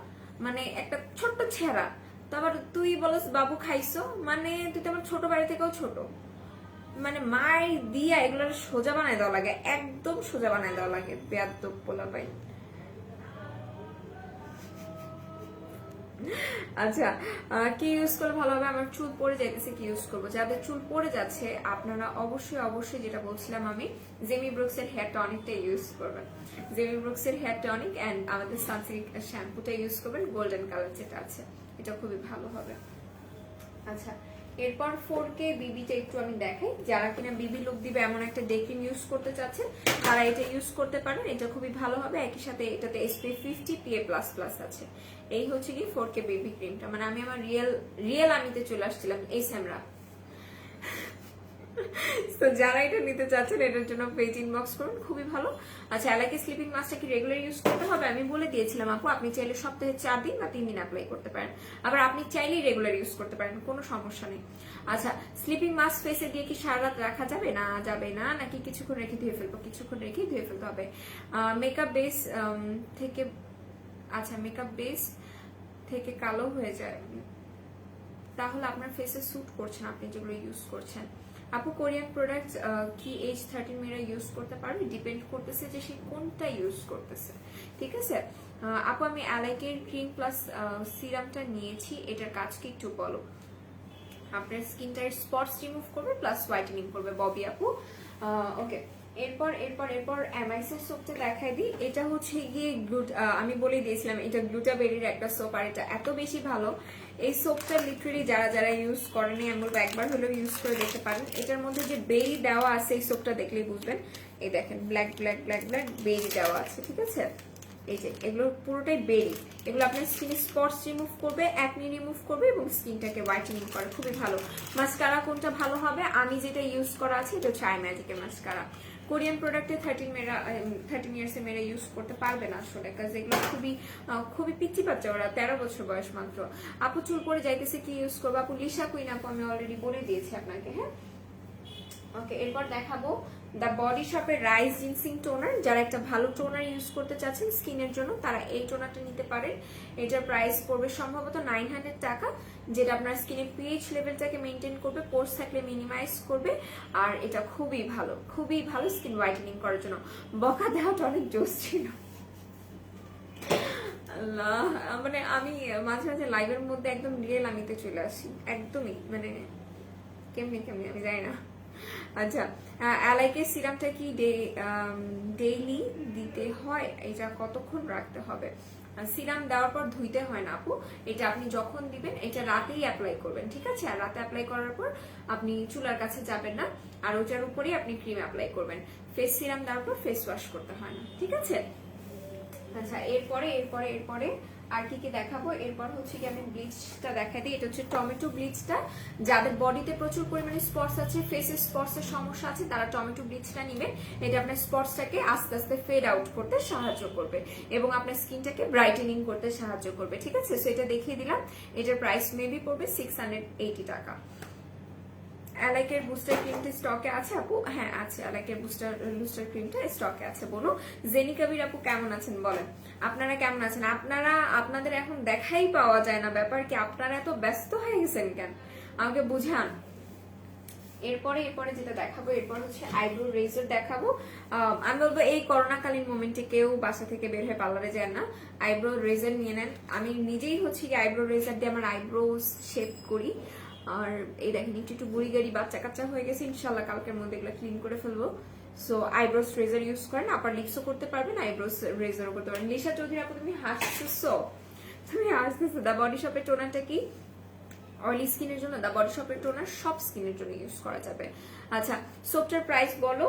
A: মানে একটা ছোট্ট ছেঁড়া, তো আবার তুই বলস বাবু খাইছো, মানে তুই তো আমার ছোট বাড়ি থেকেও ছোট, মানে মাই দিয়া এগুলো সোজা বানায় দেওয়া লাগে, একদম সোজা বানায় দেওয়া লাগে, বেয়াদব পোলা পাই। আচ্ছা, কি ইউজ করলে ভালো হবে, আমার চুল পড়ে যাইতেছে, কি ইউজ করবো। যাদের চুল পড়ে যাচ্ছে আপনারা অবশ্যই যেটা বলছিলাম আমি, জেমি ব্রুকস এর হেয়ার টনিকটা ইউজ করবেন। জেমি ব্রুকস এর হেয়ার টনিক এন্ড আমাদের সানসিল্ক শ্যাম্পুটা ইউজ করবেন, গোল্ডেন কালার যেটা আছে, এটা খুবই ভালো হবে। আচ্ছা, এরপর 4K বিবিটা একটু আমি দেখাই। যারা কিনা বিবি লুক দিবে এমন একটা ডে ক্রিম ইউজ করতে চাচ্ছেন তারা এটা ইউজ করতে পারেন, এটা খুবই ভালো হবে। একই সাথে এটাতে SPF 50 PA++ আছে। এই হচ্ছে কি 4K বেবি ক্রিমটা, মানে আমি আমার রিয়েল আমিতে চলে আসছিলাম এই স্যামরা। তো যারা এটা নিতে চাচ্ছেন এটার জন্য পেজ ইনবক্স করুন, খুবই ভালো। আচ্ছা, অ্যালাইকে স্লিপিং মাস্কটা কি রেগুলার ইউজ করতে হবে, আমি বলে দিয়েছিলাম আপু, আপনি চাইলে সপ্তাহে 4 দিন বা 3 দিন অ্যাপ্লাই করতে পারেন, আবার আপনি চাইলেই রেগুলার ইউজ করতে পারেন, কোনো সমস্যা নেই। আচ্ছা, স্লিপিং মাস্ক ফেসে দিয়ে কি সারা রাত রাখা যাবে, না যাবে না, নাকি কিছুক্ষণ রেখে ধুয়ে ফেলবো, কিছুক্ষণ রেখে ধুয়ে ফেলতে হবে। মেকআপ বেস থেকে, আচ্ছা মেকআপ বেস থেকে কালো হয়ে যায়, তাহলে আপনার ফেসে স্যুট করছে না আপনি যেগুলো ইউজ করছেন। আপু কোরিয়ান প্রোডাক্টস কি এজ 13 মেয়েরা ইউজ করতে পারবে, ডিপেন্ড করতেছে যে সে কোনটা ইউজ করতেছে, ঠিক আছে। আপু আমি অ্যালাইকের ক্রিম প্লাস সিরামটা নিয়েছি, এটার কাজ কি একটু বলো। আপনার স্কিনটার স্পটস রিমুভ করবে প্লাস হোয়াইটেনিং করবে ববি আপু। ওকে, এরপর এরপর এরপর অ্যামাইসের সোপটা দেখাই দিই। এটা হচ্ছে গিয়ে আমি বলে দিয়েছিলাম এটা গ্লুটাবেরির একটা সোপ, আর এটা এত বেশি ভালো। এই সোপটা লিটারেলি যারা যারা ইউজ করেনি আমি বলবো একবার হলেও ইউজ করে দেখতে পারেন। এটার মধ্যে যে বেরি দেওয়া আছে এই সোপটা দেখলেই বুঝবেন। এই দেখেন ব্ল্যাক ব্ল্যাক ব্ল্যাক ব্ল্যাক বেরি দেওয়া আছে, ঠিক আছে? এই যে এগুলো পুরোটাই বেরি, এগুলো আপনার স্কিনে স্পটস রিমুভ করবে, অ্যাকনি রিমুভ করবে এবং স্কিনটাকে হোয়াইটেনিং করে, খুবই ভালো। মাস্কারা কোনটা ভালো হবে? আমি যেটা ইউজ করা আছে এটা হচ্ছে আই ম্যাজিকের মাস্কারা। কোরিয়ান প্রোডাক্টে 13 ইয়ার্সে মেয়েরা ইউজ করতে পারবে না আসলে, কাজ এগুলো খুবই খুবই পিচ্ছি বাচ্চা, ওরা 13 বছর বয়স মাত্র। আপু চুল পরে যাইতেছে, কি ইউজ করবো আপু? লিসা কুইন আপু আমি অলরেডি বলে দিয়েছি আপনাকে, হ্যাঁ। ওকে, এরপর দেখাবো দ্য বডি শপের রাইস জিনসিং টোনার। যারা একটা ভালো টোনার ইউজ করতে চাচ্ছেন স্কিনের জন্য তারা এই টোনারটা নিতে পারেন। এটার প্রাইস পড়বে সম্ভবত 900 টাকা, যেটা আপনার স্কিনের পিএইচ লেভেলটাকে মেনটেন করবে, পোর্স থাকলে মিনিমাইজ করবে, আর এটা খুবই ভালো স্কিন হোয়াইটেনিং করার জন্য। বকা দেওয়াটা অনেক জোস ছিল। আল্লাহ, মানে আমি মাঝে মাঝে লাইভের মধ্যে একদম রিয়েল আমিতে চলে আসি, একদমই মানে কেমনি আমি জানি না। আচ্ছা, অ্যালাইকের সিরামটা কি ডেইলি দিতে হয়? এটা কতক্ষণ রাখতে হবে? সিরাম দেওয়ার পর ধুইতে হয় না আপু, এটা আপনি যখন দিবেন এটা রাতেই অ্যাপ্লাই করবেন, ঠিক আছে? আর রাতে অ্যাপ্লাই করার পর আপনি চুলার কাছে যাবেন না, আর ওটার উপরেই আপনি ক্রিম অ্যাপ্লাই করবেন। ফেস সিরাম দেওয়ার পর ফেস ওয়াশ করতে হয় না, ঠিক আছে? আচ্ছা, এরপরে আর কি কি দেখাবো? এরপর হচ্ছে কি আমি ব্লিচটা দেখা দিই। এটা হচ্ছে টমেটো ব্লিচটা। যাদের বডিতে প্রচুর পরিমাণে স্পটস আছে, ফেসে স্পটসের সমস্যা আছে, তারা টমেটো ব্লিচটা নেবেন। এটা আপনার স্পটসটাকে আস্তে আস্তে ফেড আউট করতে সাহায্য করবে এবং আপনার স্কিনটাকে ব্রাইটেনিং করতে সাহায্য করবে, ঠিক আছে? সো এটা দেখিয়ে দিলাম। এটার প্রাইস মেবি পড়বে 680 টাকা। অ্যালাইকের বুস্টার ক্রিমটা স্টকে আছে আপু? হ্যাঁ আছে, অ্যালাইকের বুস্টার ক্রিমটা স্টকে আছে। বলো জেনিকাবির আপু কেমন আছেন বলেন, আপনারা কেমন আছেন? আপনাদের এখন দেখাই পাওয়া যায় না, ব্যাপার কি? আপনারা এত ব্যস্ত হয়ে গেছেন কেন আমাকে বুঝান। এরপরে যেটা দেখাবো, এরপর হচ্ছে আইব্রো রেজার দেখাবো। আমি বলবো এই করোনাকালীন মোমেন্টে কেউ বাসা থেকে বের হয়ে পার্লারে যায় না, আইব্রো রেজার নিয়ে নেন। আমি নিজেই হচ্ছে কি আইব্রো রেজার দিয়ে আমার আইব্রো শেপ করি। আর এই দেখেন একটু বুড়ি গাড়ি বাচ্চা কাচ্চা হয়ে গেছে, ইনশাল্লাহ কালকের মধ্যে এগুলো ক্লিন করে ফেলবো। সো আইব্রোস রেজার ইউজ করেন, আপার লিপসও করতে পারবেন, আইব্রোস রেজারও করতে পারবেন। লিসা চৌধুরী আপু তুমি হাসতেছো, দ্য বডি শপের টোনারটা কি অয়েলি স্কিনের জন্য? দ্য বডি শপের টোনার সব স্কিনের জন্য ইউজ করা যাবে। আচ্ছা, সোপটার প্রাইস বলো।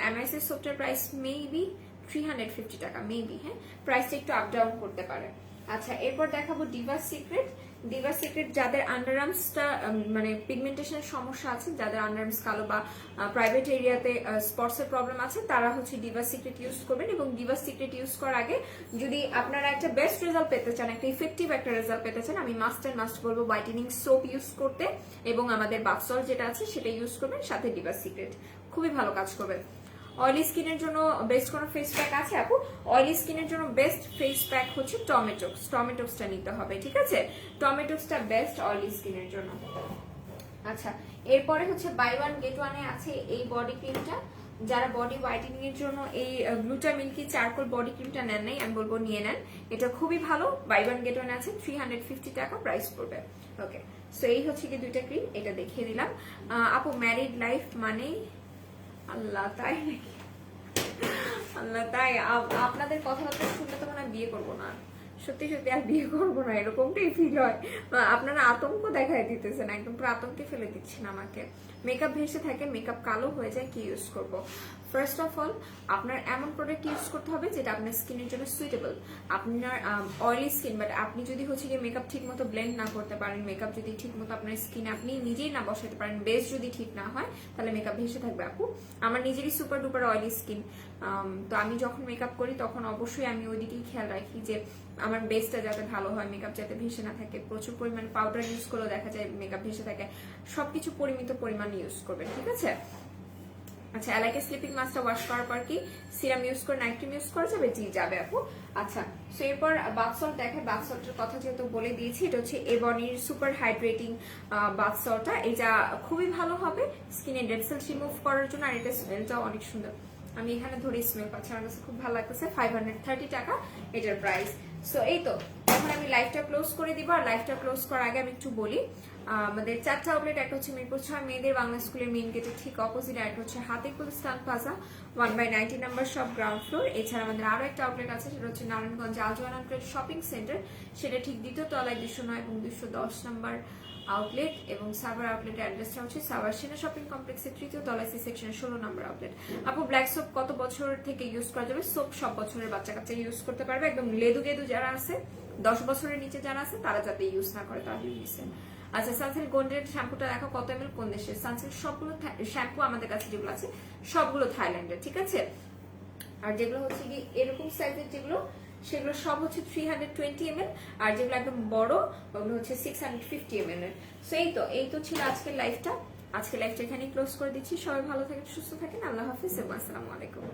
A: এমআইএস এর সোপটার প্রাইস মেবি 350 টাকা, মেবি, হ্যাঁ, প্রাইসটা একটু আপ ডাউন করতে পারে। আচ্ছা, এরপর দেখাবো ডিভাস সিক্রেট। ডিভাস সিক্রেট যাদের আন্ডারআর্মসটা মানে পিগমেন্টেশনের সমস্যা আছে, যাদের আন্ডারআর্মস কালো বা প্রাইভেট এরিয়াতে স্পটসের প্রবলেম আছে, তারা হচ্ছে ডিভাস সিক্রেট ইউজ করবেন। এবং ডিভাস সিক্রেট ইউজ করার আগে যদি আপনারা একটা বেস্ট রেজাল্ট পেতে চান, একটা ইফেক্টিভ একটা রেজাল্ট পেতে চান, আমি মাস্ট বলবো হোয়াইটেনিং সোপ ইউজ করতে, এবং আমাদের বাথ সল্ট যেটা আছে সেটা ইউজ করবেন, সাথে ডিভাস সিক্রেট, খুবই ভালো কাজ করবে। অয়েলি স্কিনের জন্য বেস্ট কোনো ফেস প্যাক আছে আপু? অয়েলি স্কিনের জন্য বেস্ট ফেস প্যাক হচ্ছে টমেটোক্সটা নিতে হবে, ঠিক আছে? টমেটোক্সটা বেস্ট অয়েলি স্কিনের জন্য। আচ্ছা, এরপরে হচ্ছে বাই ওয়ান গেট ওয়ানে আছে এই বডি ক্রিমটা। যারা বডি হোয়াইটেনিং এর জন্য এই গ্লুটা মিল্কি চারকোল বডি ক্রিমটা নেন নাই, আমি বলবো নিয়ে নেন, এটা খুবই ভালো। বাই ওয়ান গেট ওয়ানে আছে, 350 টাকা প্রাইস পড়বে। ওকে, সো এই হচ্ছে কি দুইটা ক্রিম, এটা দেখিয়ে দিলাম। আপু ম্যারিড লাইফ মানে? আল্লাহ, তাই নাকি? আল্লাহ, তাই? আপনাদের কথাবার্তা শুনলে তো মনে হয় বিয়ে করবো না, সত্যি আর বিয়ে করবো না, এরকমটাই ফিল হয়। আপনারা আতঙ্ক দেখায় দিতেছেন, একদম পুরো আতঙ্কে ফেলে দিচ্ছেন আমাকে। মেকআপ ভেসে থাকে, মেকআপ কালো হয়ে যায়, কি ইউজ করব? ফার্স্ট অফ অল আপনার এমন প্রোডাক্ট ইউজ করতে হবে যেটা আপনার স্কিনের জন্য সুইটেবল। আপনার অয়েলি স্কিন, বাট আপনি যদি হচ্ছে গিয়ে মেকআপ ঠিক মতো ব্লেন্ড না করতে পারেন, মেকআপ যদি ঠিক মতো আপনার স্কিনে আপনি নিজেই না বসাতে পারেন, বেস যদি ঠিক না হয়, তাহলে মেকআপ ভেসে থাকবে আপু। আমার নিজেরই সুপার ডুপার অয়েলি স্কিন, তো আমি যখন মেকআপ করি তখন অবশ্যই আমি ওই দিকেই খেয়াল রাখি যে আমার বেসটা যাতে ভালো হয়, মেকআপ যাতে ভেসে না থাকে। প্রচুর পরিমাণে পাউডার ইউজ করলেও দেখা যায় মেকআপ ভেসে থাকে। সবকিছু পরিমিত পরিমাণে ইউজ করবেন, ঠিক আছে? আচ্ছা, অ্যালাইকে স্লিপিং মাস্কটা ওয়াশ করার পর কি সিরাম ইউজ করে নাইট ক্রিম ইউজ করা যাবে? জি যাবে আপু। আচ্ছা, সো এরপর বাথ সল্ট দেখে, বাথ সল্টের কথা যেহেতু বলে দিয়েছি, এটা হচ্ছে এবনির সুপার হাইড্রেটিং বাথ সল্টটা। এটা খুবই ভালো হবে স্কিনে ডেড সেলস রিমুভ করার জন্য, আর এটা স্মেলটাও অনেক সুন্দর। আমি এখানে ধরে স্মেল পাচ্ছি, আমার কাছে খুব ভালো লাগতেছে। 530 টাকা এটার প্রাইস। সো এই তো এখন আমি লাইভটা ক্লোজ করে দিব। আর লাইভটা ক্লোজ করার আগে আমি একটু বলি, আমাদের 4টা আউটলেট, একটা হচ্ছে মিরপুর 6 মেয়েদের বাংলা স্কুলের মেইন গেটের ঠিক অপোজিট, আর একটা হচ্ছে হাতিকুল স্টান plaza 1/90 number shop ground floor. এছাড়া আমাদের আরো একটা আউটলেট আছে, সেটা হচ্ছে নারায়ণগঞ্জ আলজোয়ান আউটলেট শপিং সেন্টার, সেটা ঠিক দ্বিতীয় তলায় 209 এবং 210 নাম্বার আউটলেট। এবং সাভার আউটলেটের অ্যাড্রেসটা হচ্ছে সাভার সেনা শপিং কমপ্লেক্সের তৃতীয় তলায় সি সেকশনের 16 নম্বর আউটলেট। আপু ব্ল্যাক সোপ কত বছর থেকে ইউজ করা যাবে? সোপ সব বছরের বাচ্চা কাচ্চা ইউজ করতে পারবে, একদম লেদু গেদু যারা আছে 10 বছরের নিচে যারা আছে তারা যাতে ইউজ না করে তারা ইউজ। আচ্ছা, সানসিল্ক গোল্ডের শ্যাম্পুটা দেখো কত এমএল, কোন দেশের? সানসিল্ক সবগুলো শ্যাম্পু আমাদের কাছে যেগুলো আছে সবগুলো থাইল্যান্ডের, ঠিক আছে। আর যেগুলো হচ্ছে কি এরকম সাইজের যেগুলো, সেগুলো সব হচ্ছে 320 ml, আর যেগুলো একদম বড় ওগুলো হচ্ছে 650 ml এর। সো এই তো ছিল আজকের লাইফটা। আজকের লাইফটা এখানেই ক্লোজ করে দিচ্ছি। সবাই ভালো থাকেন, সুস্থ থাকেন, আল্লাহ হাফিজ এবং আসসালামু আলাইকুম।